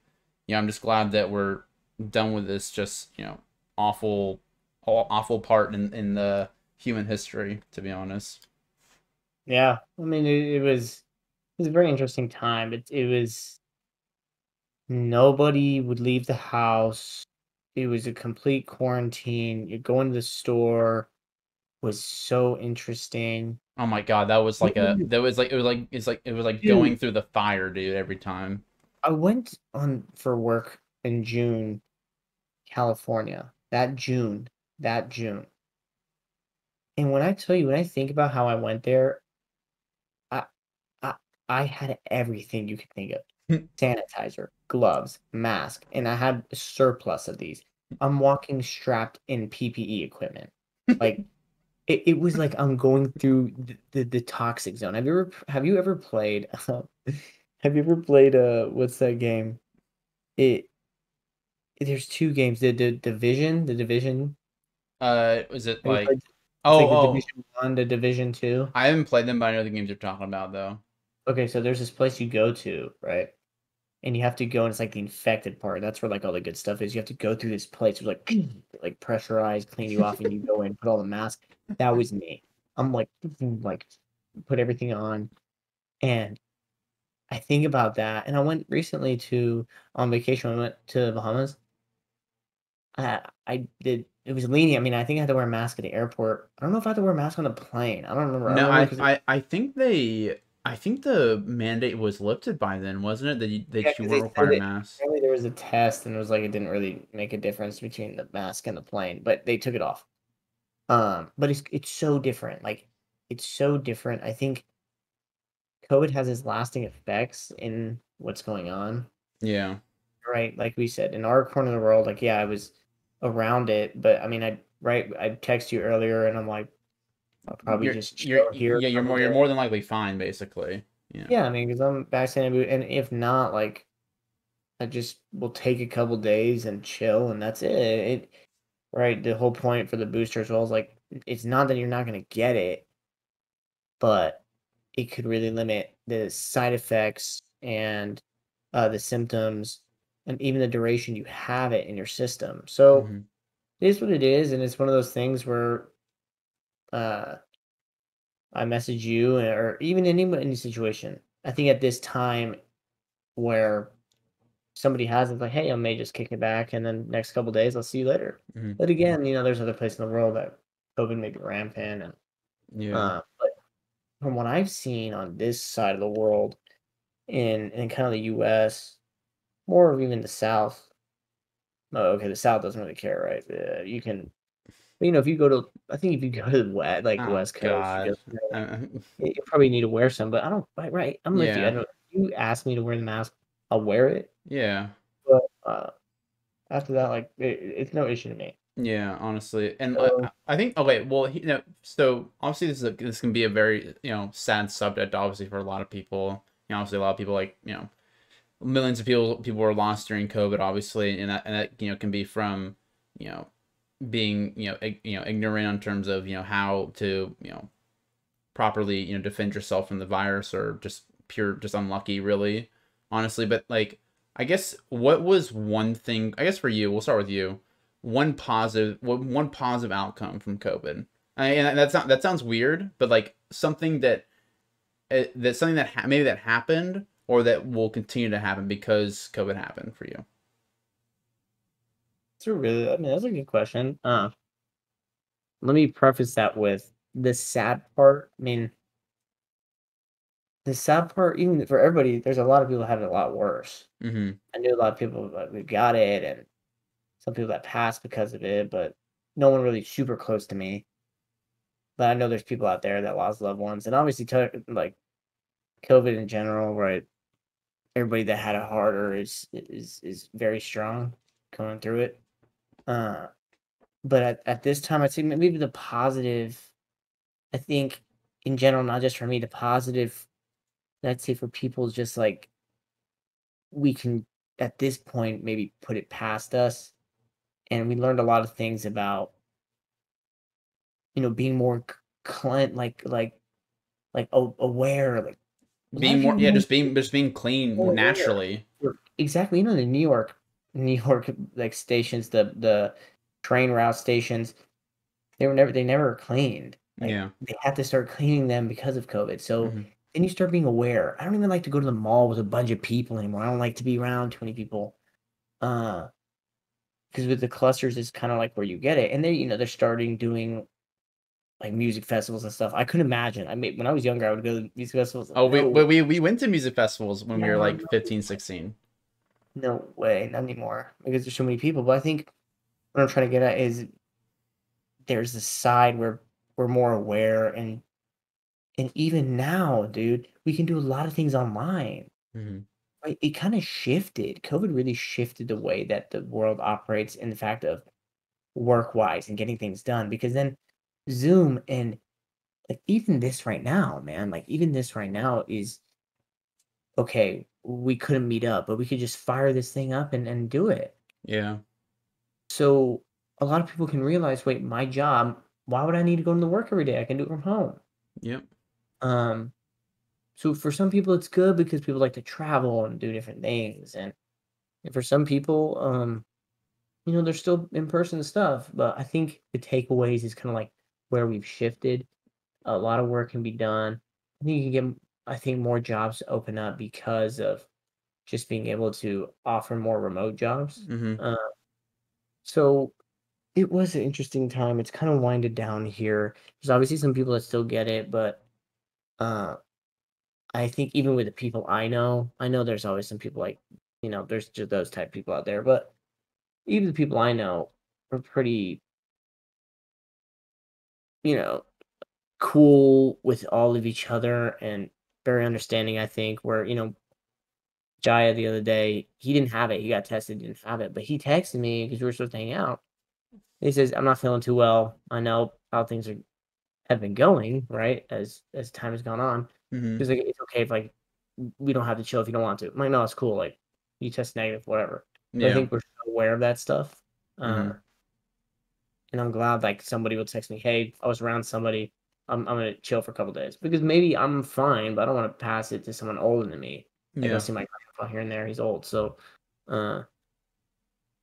I'm just glad that we're done with this just awful awful part in the human history, to be honest. Yeah. I mean, it was a very interesting time. It was nobody would leave the house. It was a complete quarantine. You go into the store was so interesting. Oh my God, that was like a Dude, that was like it was like dude, going through the fire, dude, every time. I went on for work in June, California. That June. And when I tell you, when I think about how I went there, I I I had everything you could think of. Sanitizer, gloves, mask, and I had a surplus of these. I'm walking strapped in PPE equipment. Like it was like I'm going through the toxic zone. Have you ever played have you ever played what's that game? It there's two games. The Division. Was it Have you like played it's oh like the oh Division 1, the Division 2. I haven't played them, but I know the games you're talking about though. Okay, so there's this place you go to, right? and you have to go, and it's like the infected part. That's where like all the good stuff is. You have to go through this place with like pressurized, clean you off, and you go in, put all the masks. That was me. I'm like put everything on, and I think about that. And I went recently to on vacation. I went to the Bahamas. I did. It was lenient. I mean, I think I had to wear a mask at the airport. I don't know if I had to wear a mask on the plane. I don't remember. I No, remember because I think I think the mandate was lifted by then, wasn't it? yeah, That you because weren't they said required that masks. apparently there was a test and it was like it didn't really make a difference between the mask and the plane, but they took it off. But it's so different. Like it's so different. I think COVID has its lasting effects in what's going on. Yeah. Right. Like we said, in our corner of the world, like yeah, I was around it, but I mean I text you earlier and I'm like, I'll probably just chill here a couple You're days. more than likely fine, basically. Yeah. Yeah, I mean, because I'm vaccinated, and if not, like I just will take a couple days and chill, and that's it. Right. The whole point for the booster as well is like it's not that you're not going to get it, but it could really limit the side effects and the symptoms and even the duration you have it in your system. So Hmm. it is what it is, and it's one of those things where uh, I message you or even any situation. I think at this time where somebody has it, like, hey, I may just kick it back, and then next couple days, I'll see you later. Hmm. But again, there's other places in the world that COVID may be rampant, and Yeah. but from what I've seen on this side of the world, in kind of the U.S., more of even the South. Oh, okay, the South doesn't really care, right? You can, if you go to, I think if you go to the West, like the Oh West Coast, God. Uh, you probably need to wear some. But I don't, right? I'm with you. I yeah. don't. You ask me to wear the mask, I'll wear it. Yeah. But after that, like, it's no issue to me. Yeah, honestly, and So I think okay, well, so obviously this can be a very sad subject, obviously for a lot of people. Obviously a lot of people like millions of people were lost during COVID, obviously, and that can be from you know being ignorant in terms of how to properly defend yourself from the virus or just unlucky really, honestly. But like I guess what was one thing, I guess for you, we'll start with you, one positive outcome from COVID. And that sounds weird, but like something that's something that maybe that happened or that will continue to happen because COVID happened for you. it's a really, I mean, that's a good question. Let me preface that with the sad part. I mean, the sad part, even for everybody, there's a lot of people that have it a lot worse. Mm-hmm. I knew a lot of people that got it, and some people that passed because of it, but no one really super close to me. But I know there's people out there that lost loved ones, and obviously, like COVID in general, right? Everybody that had it harder is very strong going through it. Uh, but at this time, I'd say maybe the positive. I think in general, not just for me, the positive. I'd say for people is just like we can at this point maybe put it past us, and we learned a lot of things about being more aware. Like a lot Being of more, people yeah, know just being clean more aware. naturally. Exactly, the New York like stations, the train route stations, they never cleaned. Like Yeah. they had to start cleaning them because of COVID. So Hmm. then you start being aware. I don't even like to go to the mall with a bunch of people anymore. I don't like to be around too many people. Uh, because with the clusters, it's kind of like where you get it, and they're starting doing like music festivals and stuff. I couldn't imagine. I mean, when I was younger, I would go to music festivals. Like, Oh, no, we went to music festivals when we were no, like 15, 16. no way, not anymore. Because there's so many people. But I think what I'm trying to get at is there's this side where we're more aware, and even now, dude, we can do a lot of things online. Hmm. Right? It kind of shifted. COVID really shifted the way that the world operates in the fact of work wise and getting things done. Because then Zoom and like even this right now, man, like even this right now is okay. We couldn't meet up, but we could just fire this thing up and do it. Yeah. So a lot of people can realize, wait, my job, why would I need to go into work every day? I can do it from home. Yep. Um, So for some people, it's good because people like to travel and do different things, and for some people, there's still in person stuff. But I think the takeaways is kind of like where we've shifted. A lot of work can be done. I think you can get, I think, more jobs to open up because of just being able to offer more remote jobs. Mm-hmm. So it was an interesting time. It's kind of winded down here. There's obviously some people that still get it, but uh, I think even with the people I know there's always some people like, there's just those type of people out there, but even the people I know are pretty, you know, cool with all of each other and very understanding, I think, where, Jaya the other day, he didn't have it. He got tested, didn't have it, but he texted me because we were supposed to hang out. He says, "I'm not feeling too well. I know how things have been going, right? As time has gone on." Mm-hmm. He's like, "It's okay if like we don't have to chill if you don't want to." I'm like, "No, it's cool. Like you test negative, whatever." But I Yeah. think we're so aware of that stuff. Mm-hmm. Uh, and I'm glad like somebody will text me, "Hey, I was around somebody. I'm gonna chill for a couple days because maybe I'm fine, but I don't want to pass it to someone older than me. I go Yeah. see my grandpa here and there. He's old, so." Uh,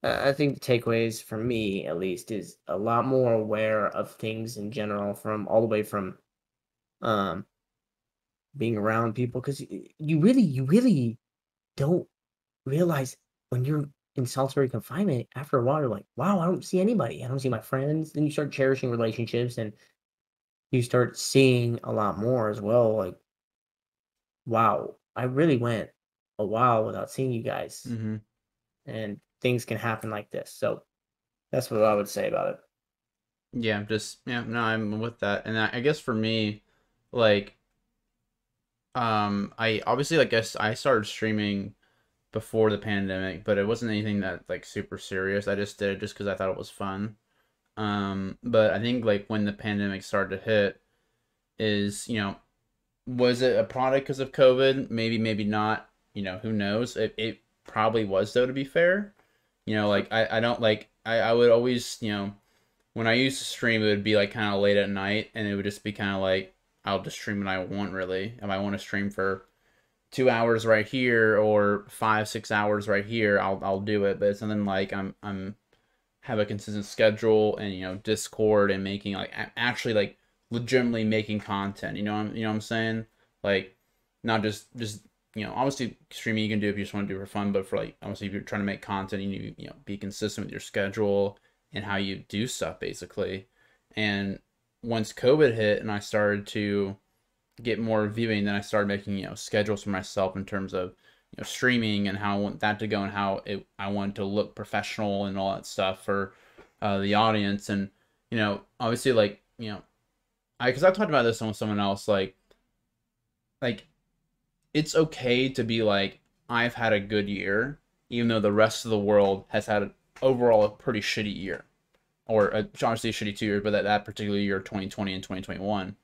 I think the takeaways for me, at least, is a lot more aware of things in general, from all the way from um being around people, because you really don't realize when you're in solitary confinement. After a while, you're like, wow, I don't see anybody. I don't see my friends. Then you start cherishing relationships, and you start seeing a lot more as well. Like, wow, I really went a while without seeing you guys, Mm-hmm. and things can happen like this. So that's what I would say about it. Yeah, just yeah, no, I'm with that. And I guess for me, like I obviously like guess I started streaming before the pandemic, but it wasn't anything that like super serious. I just did it just because I thought it was fun. But I think like when the pandemic started to hit is, was it a product because of COVID? Maybe, maybe not. Who knows? It probably was though, to be fair. Like I don't like I would always, when I used to stream, it would be like kind of late at night, and it would just be kind of like I'll just stream when I want, really. If I want to stream for 2 hours right here or 5, 6 hours right here, I'll do it. But it's something like I'm have a consistent schedule and Discord and making like actually like legitimately making content. You know what I'm saying? Like not just obviously streaming you can do if you just want to do it for fun, but for like obviously if you're trying to make content, you need to be consistent with your schedule and how you do stuff basically. And once COVID hit and I started to get more viewing, then I started making schedules for myself in terms of streaming and how I want that to go and how I want to look professional and all that stuff for the audience. And obviously like I because I've talked about this with someone else, like it's okay to be like I've had a good year even though the rest of the world has had overall a pretty shitty year, or honestly a shitty 2 years, but that particular year 2020 and 2021.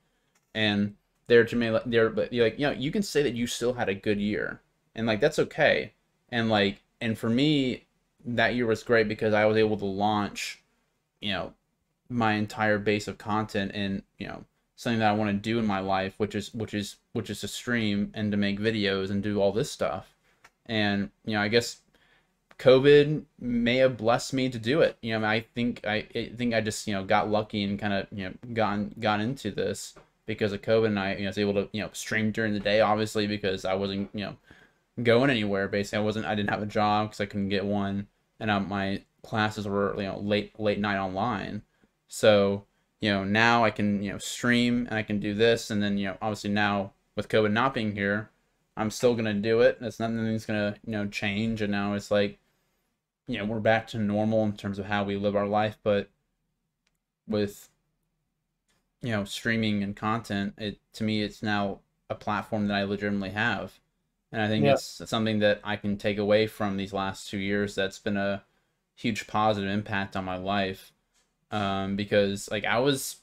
And they're to me, they're but you're like, you can say that you still had a good year, and like that's okay. And like, and for me, that year was great because I was able to launch, you know, my entire base of content and something that I want to do in my life, which is to stream and to make videos and do all this stuff. And I guess COVID may have blessed me to do it. I think I just got lucky and kind of got into this because of COVID, and I was able to stream during the day, obviously because I wasn't going anywhere. Basically, I didn't have a job because I couldn't get one, and my classes were late night online. So now I can stream and I can do this, and then obviously now with COVID not being here, I'm still gonna do it. It's nothing's gonna change, and now it's like we're back to normal in terms of how we live our life. But with streaming and content, it to me it's now a platform that I legitimately have, and I think Yeah. it's something that I can take away from these last 2 years. That's been a huge positive impact on my life. Because like I was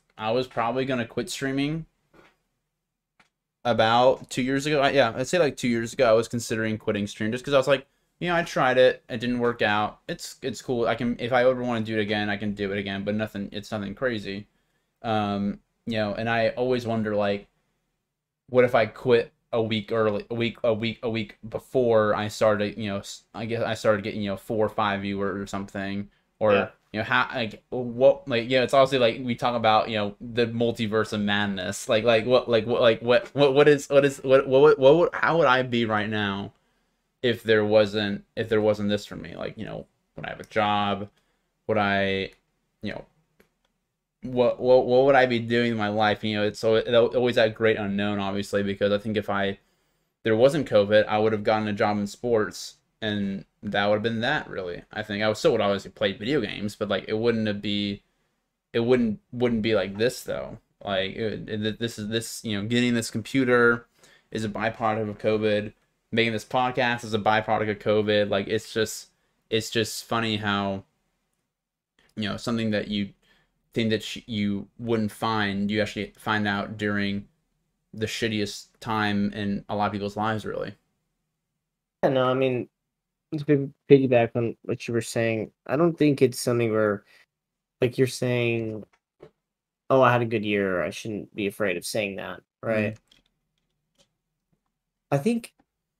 probably gonna quit streaming about 2 years ago. Yeah, I'd say like 2 years ago I was considering quitting stream just because I was like, I tried it, it didn't work out. It's cool. I can, if I ever want to do it again, I can do it again, but it's nothing crazy. And I always wonder like, what if I quit a week early, a week before I started, I guess I started getting, 4 or 5 viewers or something, Yeah. or how like what like it's obviously like we talk about the multiverse of madness, what would how would I be right now if there wasn't this for me, like would I have a job, would I you know what would I be doing in my life? It's always that great unknown, obviously, because I think if there wasn't COVID, I would have gotten a job in sports, and that would have been that. Really, I think I still would obviously play video games, but like it wouldn't be like this though. Like this is this getting this computer is a byproduct of COVID. Making this podcast is a byproduct of COVID. Like it's just funny how something that you think that you wouldn't find, you actually find out during the shittiest time in a lot of people's lives, really. Yeah, no, I mean, to piggyback on what you were saying, I don't think it's something where, like, you're saying, "Oh, I had a good year. I shouldn't be afraid of saying that," Mm, right? I think,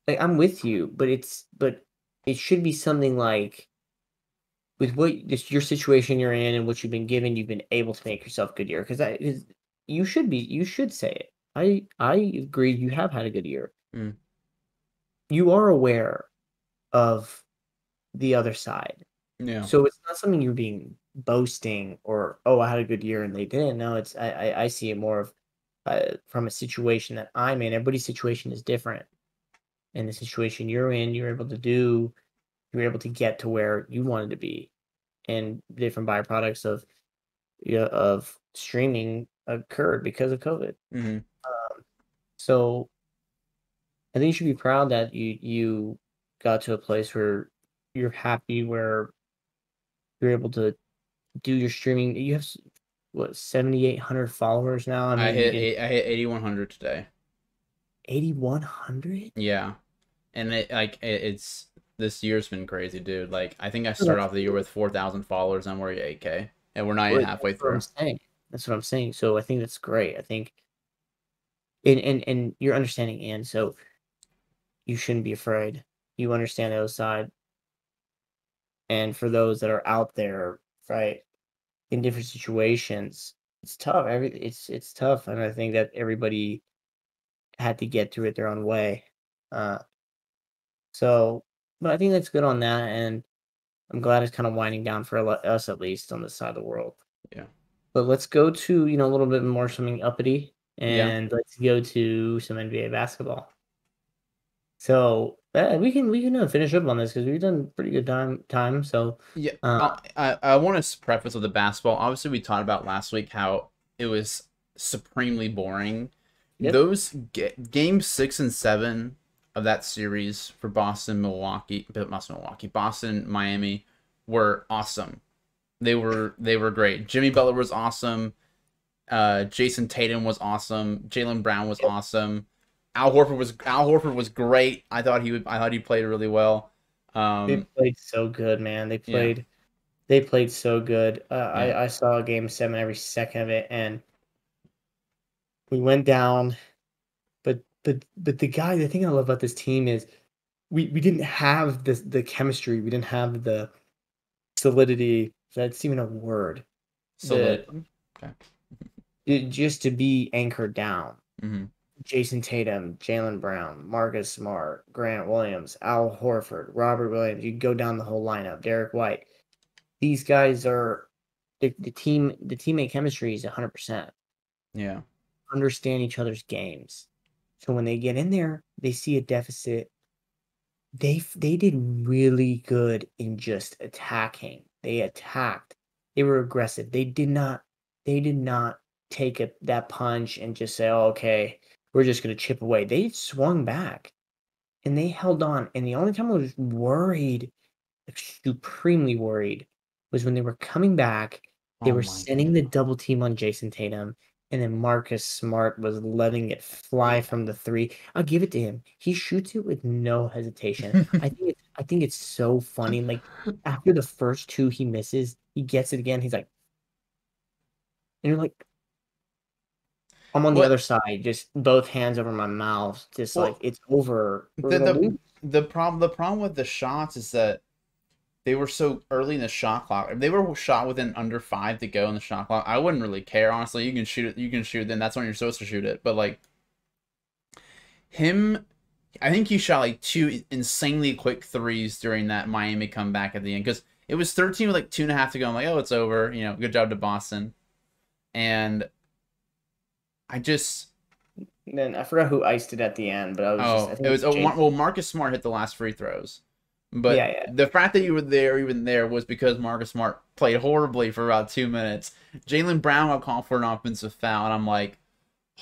like, I'm with you, but it should be something like with your situation you're in and what you've been given, you've been able to make yourself a good year because you should say it. I agree. You have had a good year. mm, You are aware of the other side. yeah. So it's not something you're being boasting or, "Oh, I had a good year and they didn't." No, it's I see it more of, from a situation that I'm in. Everybody's situation is different. And the situation you're in, you're able to get to where you wanted to be. And different byproducts of streaming occurred because of COVID. Mm-hmm. So I think you should be proud that you got to a place where you're happy, where you're able to do your streaming. You have what 7,800 followers now. I mean, you did I hit 8,100 today. 8,100. Yeah, and it's this year's been crazy, dude. Like I think I So started that's off the year with 4,000 followers, and we're at 8K, and we're not even what halfway that's what I'm through. saying. That's what I'm saying. So I think that's great. I think and you're understanding, and so you shouldn't be afraid. You understand the other side. And for those that are out there, right, in different situations, it's tough. It's tough, and I think that everybody had to get through it their own way. Uh, so, but I think that's good on that, and I'm glad it's kind of winding down for us at least on this side of the world. Yeah, But let's go to a little bit more something uppity, yeah, and let's go to some NBA basketball. So we can finish up on this because we've done pretty good time. So, yeah. uh, I want to preface with the basketball. Obviously, we talked about last week how it was supremely boring. yep. Those game 6 and 7 of that series for Boston, Miami were awesome. They were great. Jimmy Butler was awesome. Jason Tatum was awesome. Jaylen Brown was awesome. Al Horford was great. I thought he played really well. They Um, played so good, man. yeah, They played so good. yeah. I saw game 7 every second of it, and we went down. But the thing I love about this team is we didn't have the chemistry. We didn't have the solidity. If that's even a word. The Solid. Okay. just to be anchored down. Mm-hmm. Jason Tatum, Jaylen Brown, Marcus Smart, Grant Williams, Al Horford, Robert Williams. You go down the whole lineup. Derek White. These guys are the team. The teammate chemistry is 100%. Yeah. Understand each other's games. So when they get in there, they see a deficit. They did really good in just attacking. They attacked. They were aggressive. They did not take that punch and just say, "Oh, okay, we're just gonna chip away." They swung back and they held on. And the only time I was worried, like supremely worried, was when they were coming back. They Oh were my sending the god. double team on Jason Tatum, and then Marcus Smart was letting it fly Yeah. from the three. I'll give it to him. He shoots it with no hesitation. I think it's so funny. Like after the first two he misses, he gets it again. He's like, and you're like, I'm on the What other side, just both hands over my mouth, just like well it's over. We're the gonna the lose. the problem with the shots is that they were so early in the shot clock. If they were shot within under 5 to go in the shot clock, I wouldn't really care, honestly. You can shoot it, you can shoot, then that's when you're supposed to shoot it. But like him, I think he shot like two insanely quick threes during that Miami comeback at the end because it was 13 with like 2.5 to go. I'm like, oh, it's over. Good job to Boston. And I just, And then I forgot who iced it at the end, but I oh, think it it was, was Jason. well, Marcus Smart hit the last free throws. But Yeah, yeah. the fact that you were there, even there, was because Marcus Smart played horribly for about 2 minutes. Jaylen Brown got called for an offensive foul, and I'm like,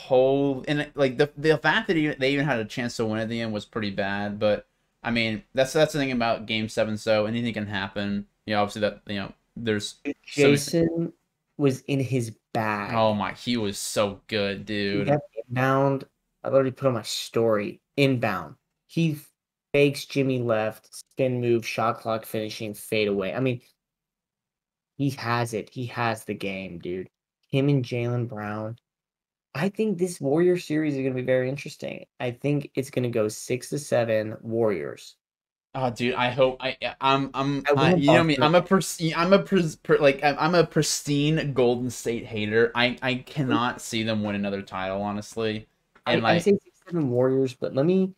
like the fact that they even had a chance to win at the end was pretty bad. But I mean, that's the thing about Game 7. So anything can happen. Obviously that there's so many. Jason was in his Oh bag. my, he was so good, He dude. got inbound. I already put on my story. Inbound. He fakes Jimmy left, spin move, shot clock finishing, fade away. I mean, he has it. He has the game, dude. Him and Jaylen Brown. I think this Warrior series is going to be very interesting. I think it's going to go 6-7 Warriors. Oh, dude, I hope I want you know me. Boston. I'm a pristine Golden State hater. I cannot see them win another title, honestly. And I like, say 6-7 Warriors, but let me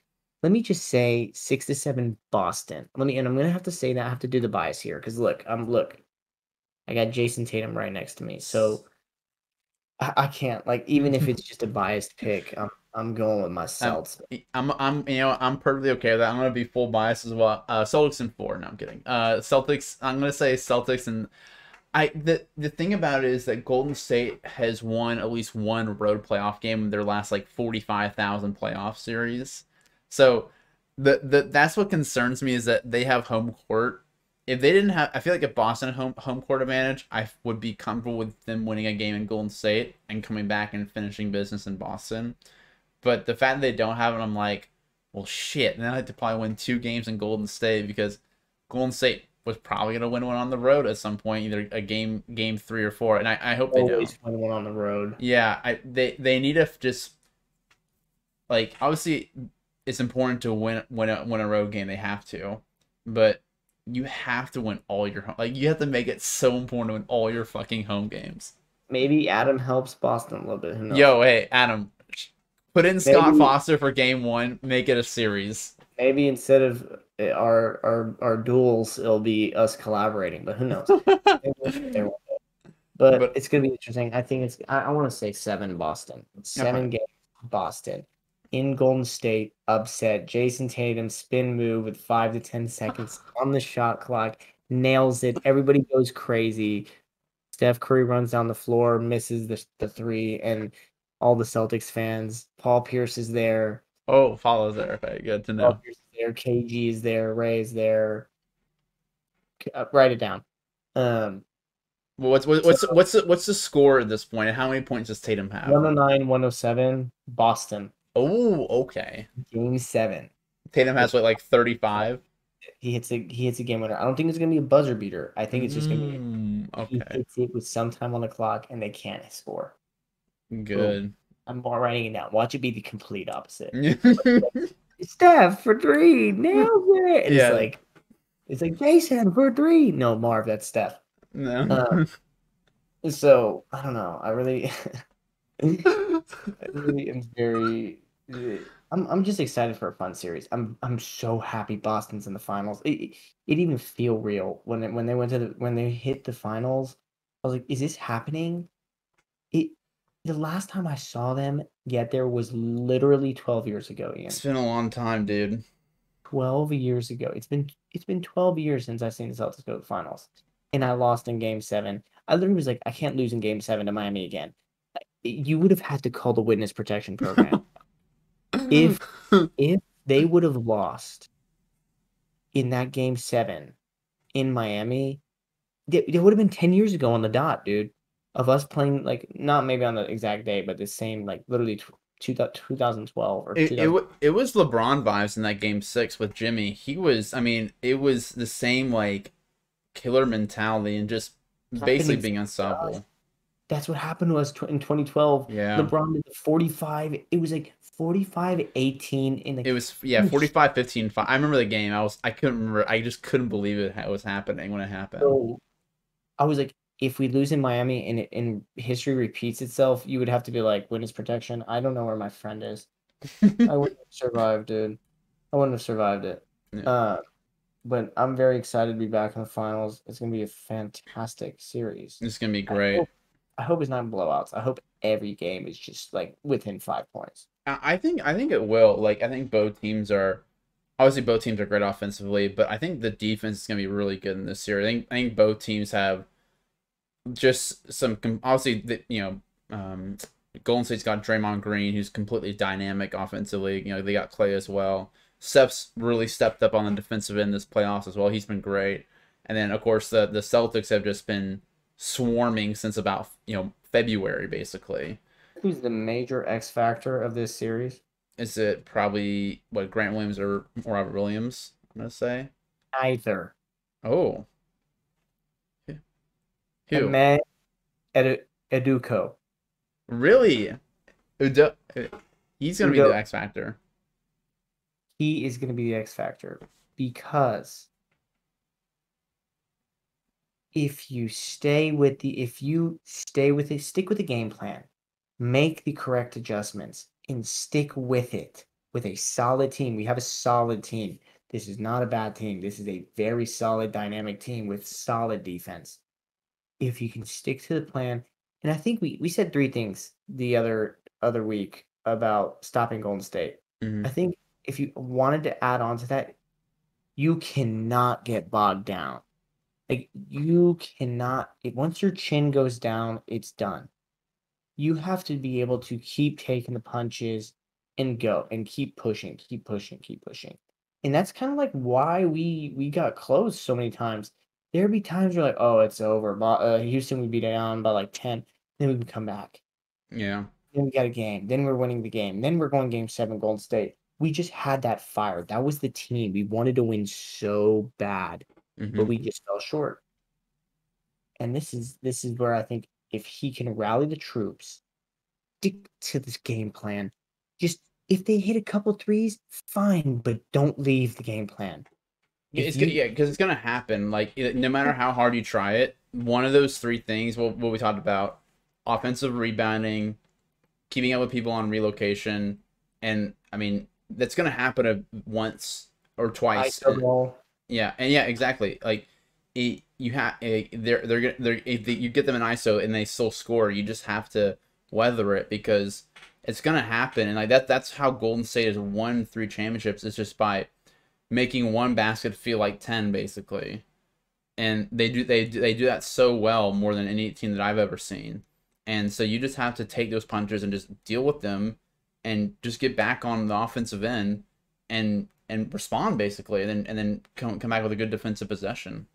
just say 6-7 Boston. And I'm gonna have to say that I have to do the bias here because look, I got Jason Tatum right next to me, so I can't like even if it's just a biased pick, I'm going with my I'm Celtics. I'm perfectly okay with that. I'm gonna be full bias as well. Celtics in 4. No, I'm kidding. Celtics. I'm gonna say Celtics, and the thing about it is that Golden State has won at least one road playoff game in their last like 45,000 playoff series. So that's what concerns me is that they have home court. If they didn't have, I feel like if Boston had home court advantage, I would be comfortable with them winning a game in Golden State and coming back and finishing business in Boston. But the fact that they don't have it, I'm like, well, shit. Then I have to probably win 2 games in Golden State because Golden State was probably gonna win one on the road at some point, either a game 3 or 4, and I hope they don't. Always win one on the road. Yeah, they need to just like obviously it's important to win a road game. They have to, but you have to win all your home. Like you have to make it so important to win all your fucking home games. Maybe Adam helps Boston a little bit. Who knows? Yo, hey Adam, put in Scott Maybe Foster for game 1. Make it a series. maybe instead of our duels, it'll be us collaborating. But who knows? Maybe we'll get there. But But it's gonna be interesting. I think I want to say 7 Boston. okay. 7 games Boston. In Golden State, upset. Jason Tatum spin move with 5 to 10 seconds on the shot clock, nails it. Everybody goes crazy. Steph Curry runs down the floor, misses the three, and all the Celtics fans. Paul Pierce is there. Oh, follows there. Okay, good to Paul know. Pierce is there. KG is there. Ray is there. Write it down. Um, Well, so what's the score at this point, and how many points does Tatum have? 109, 107, Boston. Oh, okay. Game 7. Tatum has what, like 35? He hits a game winner. I don't think it's gonna be a buzzer beater. I think it's just gonna be he Okay. hits it with some time on the clock and they can't score. Boom. Good. I'm writing it down. Watch it be the complete opposite. Steph for 3, nailed it. And Yeah. it's like Jason for 3. No, Marv, that's Steph. No. So I don't know. I really I really am very I'm just excited for a fun series. I'm so happy Boston's in the finals. It even feel real when they went to when they hit the finals. I was like, is this happening? It the last time I saw them get there was literally 12 years ago, It's Ian. been a long time, dude. 12 years ago. It's been 12 years since I've seen the Celtics go to the finals. And I lost in game 7. I literally was like, I can't lose in game 7 to Miami again. You would have had to call the witness protection program. If if they would have lost in that game 7 in Miami, it would have been 10 years ago on the dot, dude. Of us playing like not maybe on the exact day, but the same like literally 2012 or 2000. It was LeBron vibes in that game 6 with Jimmy. I mean, it was the same like killer mentality and just basically Happening being to us. unstoppable. That's what happened to us in 2012. Yeah. LeBron did the 45. It was like 45-18 in It like was, yeah, 45-15. I remember the game. I couldn't remember. I just couldn't believe it was happening when it happened. so I was like, if we lose in Miami and history repeats itself, you would have to be like witness protection. I don't know where my friend is. I wouldn't have survived, dude. I wouldn't have survived it. Yeah. Uh, but I'm very excited to be back in the finals. It's gonna be a fantastic series. It's gonna be I great. hope I hope it's not blowouts. I hope every game is just like within 5 points. I think it will. Like, I think both teams are obviously both teams are great offensively, but I think the defense is gonna be really good in this series. I think both teams have just some obviously Golden State's got Draymond Green, who's completely dynamic offensively. They got Clay as well. Steph's really stepped up on the defensive end this playoffs as well. He's been great. And then of course the Celtics have just been swarming since about February basically. Who's the major X factor of this series? Is it probably what, Grant Williams or Robert Williams? I'm gonna say. Either. Oh, who? Ime Eduko. Really? Udo- He's gonna be the Udo. X factor. He is going to be the X factor because if you stick with the game plan, make the correct adjustments, and stick with it with a solid team. We have a solid team. This is not a bad team. This is a very solid, dynamic team with solid defense. If you can stick to the plan, and I think we said three things the other week about stopping Golden State. Hmm. I think if you wanted to add on to that, you cannot get bogged down. Like you cannot, once your chin goes down, it's done. You have to be able to keep taking the punches and go and keep pushing, keep pushing, keep pushing. And that's kind of like why we got close so many times. There'd be times you're like, oh, it's over. Houston would be down by like 10. Then we would come back. Yeah. Then we got a game. Then we're winning the game. Then we're going game 7, Golden State. We just had that fire. That was the team. We wanted to win so bad, but Hmm. we just fell short. And this is where I think if he can rally the troops, stick to this game plan. Just if they hit a couple threes, fine, but don't leave the game plan. Yeah, If you because it's gonna happen. Like, no matter how hard you try it, one of those three things, what we talked about, offensive rebounding, keeping up with people on relocation, and I mean that's gonna happen once or twice. ISO ball, Yeah, and yeah, exactly. Like, you have they're if you get them an ISO and they still score, you just have to weather it because it's gonna happen. And like that's how Golden State has won 3 championships. Is just by making one basket feel like 10 basically. And they do that so well, more than any team that I've ever seen. And so you just have to take those punches and just deal with them, and just get back on the offensive end and respond basically, and then come back with a good defensive possession.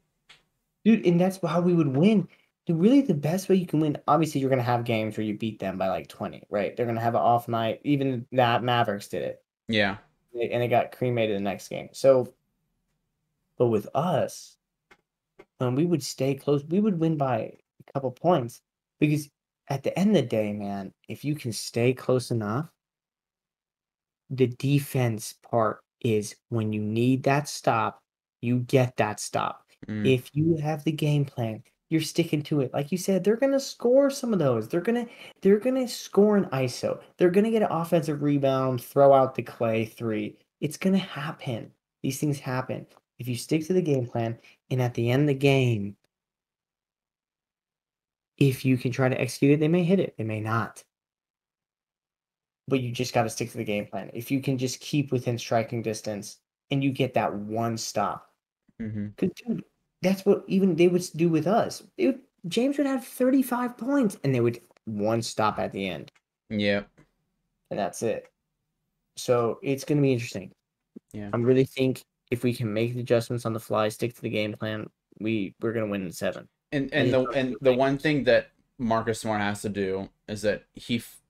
dude, and that's how we would win. Really, the best way you can win. Obviously, you're gonna have games where you beat them by like 20, right? They're gonna have an off night. Even that Mavericks did it, Yeah. and they got cremated the next game. So, but with us, we would stay close. We would win by a couple points because at the end of the day, man, if you can stay close enough, the defense part is when you need that stop, you get that stop. Mm. If you have the game plan, you're sticking to it. Like you said, they're gonna score some of those. They're gonna score an ISO. They're gonna get an offensive rebound, throw out the Clay three. It's gonna happen. These things happen. If you stick to the game plan, and at the end of the game, if you can try to execute it, they may hit it, they may not. But you just got to stick to the game plan. If you can just keep within striking distance and you get that one stop, Hmm. because dude, that's what even they would do with us. James would have 35 points and they would one stop at the end, Yeah. and that's it. So it's going to be interesting. Yeah. I really think if we can make the adjustments on the fly, stick to the game plan, we're going to win in 7. And And and it's the up to and the the one Lakers. thing that Marcus Smart has to do is that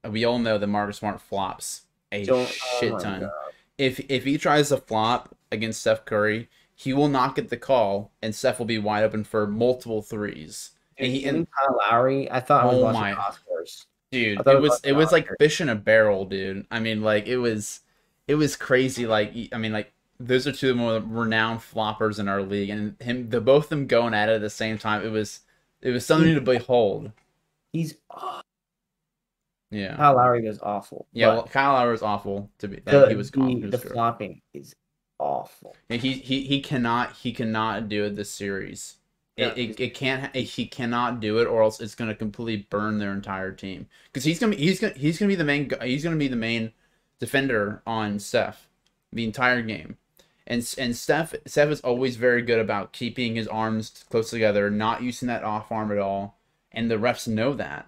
we all know that Marcus Smart flops a Don't. Oh shit my ton. god. If he tries to flop against Steph Curry, he will not get the call, and Steph will be wide open for multiple threes. And Dude, him and Kyle Lowry, I thought I was oh watching my Oscars. I dude, thought I was watching it was like Oscars. fish in a barrel, dude. I mean, like it was crazy. Like I mean, like those are two of the more renowned floppers in our league, and the both of them going at it at the same time. It was something He, to behold. he's aw- Yeah. Kyle Lowry was awful, Yeah, well, but Kyle Lowry was awful to be like he was awful. He the was good. flopping is awful. Yeah, he cannot do it this series. Yeah, It can't he cannot do it or else it's gonna completely burn their entire team because he's gonna be the main he's gonna be the main defender on Steph the entire game. And Steph is always very good about keeping his arms close together, not using that off arm at all, and the refs know that.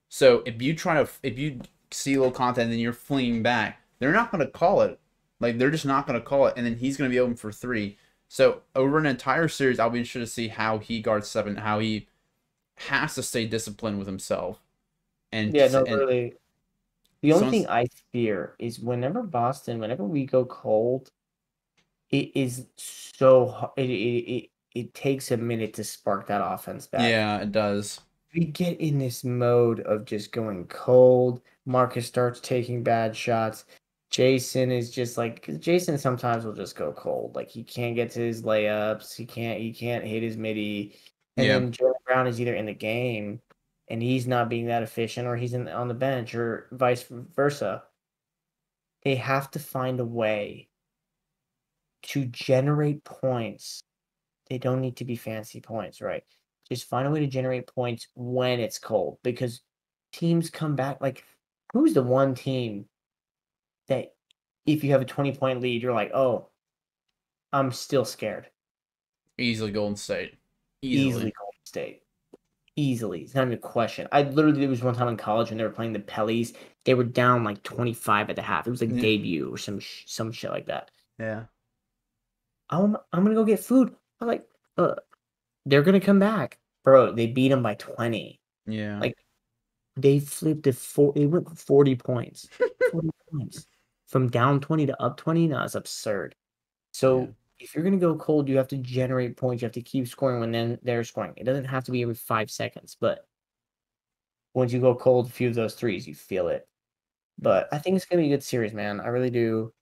So if you see a little contact and then you're flinging back, they're not going to call it. Like they're just not going to call it, and then he's going to be open for three. So over an entire series, I'll be interested to see how he guards seven, how he has to stay disciplined with himself, yeah, no, and really. The only someone's thing I fear is whenever we go cold, it is so it takes a minute to spark that offense back. yeah, it does. We get in this mode of just going cold. Marcus starts taking bad shots. Jason is just like 'cause Jason sometimes will just go cold. Like he can't get to his layups. He can't hit his midi. And Yeah, then Jaylen Brown is either in the game and he's not being that efficient, or he's on the bench, or vice versa. They have to find a way to generate points. They don't need to be fancy points, right? Just find a way to generate points when it's cold, because teams come back. Like, who's the one team that if you have a 20-point lead, you're like, oh, I'm still scared? easily Golden State, Easily easily. Golden State. Easily. It's not even a question. I literally, there was one time in college when they were playing the Pellies, they were down like 25 at the half. It was like Yeah, debut or some shit like that. yeah, I'm gonna go get food. I'm like, they're gonna come back, bro. They beat them by 20. yeah. Like they flipped to four. They went for 40 points. 40 points from down 20 to up 20. No, it's absurd. Yeah. So if you're gonna go cold, you have to generate points. You have to keep scoring when then they're scoring. It doesn't have to be every 5 seconds, but once you go cold, a few of those threes, you feel it. But I think it's gonna be a good series, man. I really do.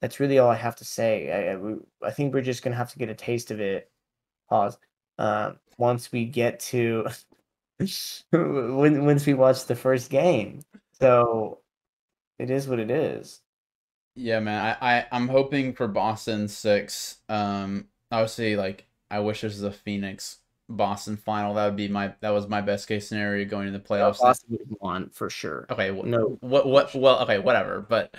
That's really all I have to say. I think we're just gonna have to get a taste of it. Pause. Once we get to once we watch the first game. So it is what it is. Yeah, man. I'm hoping for Boston 6. Obviously, like I wish this was a Phoenix Boston final. That was my best case scenario going into the playoffs. Boston would have won for sure. Okay, No what question. well, okay, whatever. But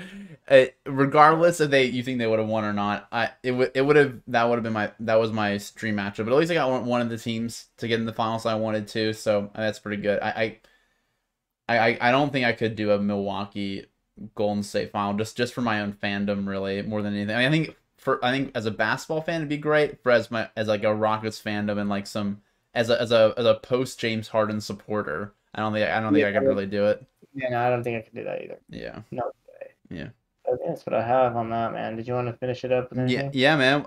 regardless if you think they would have won or not, it would have that was my dream matchup. But at least I got one of the teams to get in the finals I wanted to, so that's pretty good. I don't think I could do a Milwaukee Golden State final just for my own fandom, really, more than anything. I think as a basketball fan it'd be great. For as like a Rockets fandom and like some as a post James Harden supporter, I don't think Yeah, I could really do it. yeah, no, I don't think I can do that either. Yeah, No way. yeah. But that's what I have on that, man. Did you want to finish it up with Yeah, anything? yeah, man.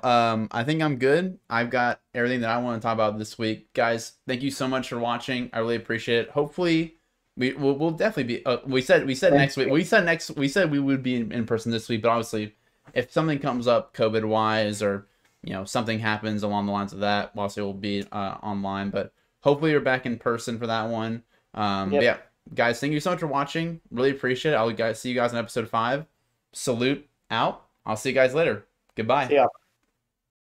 I think I'm good. I've got everything that I want to talk about this week, guys. Thank you so much for watching. I really appreciate it. Hopefully, we'll definitely be. We said next week. We said we would be in person this week, but obviously, if something comes up COVID wise or something happens along the lines of that, obviously we'll be online. But hopefully, you're back in person for that one. But Yep. yeah, guys, thank you so much for watching. Really appreciate it. I'll see you guys in episode 5. Salute out. I'll see you guys later. Goodbye. See ya.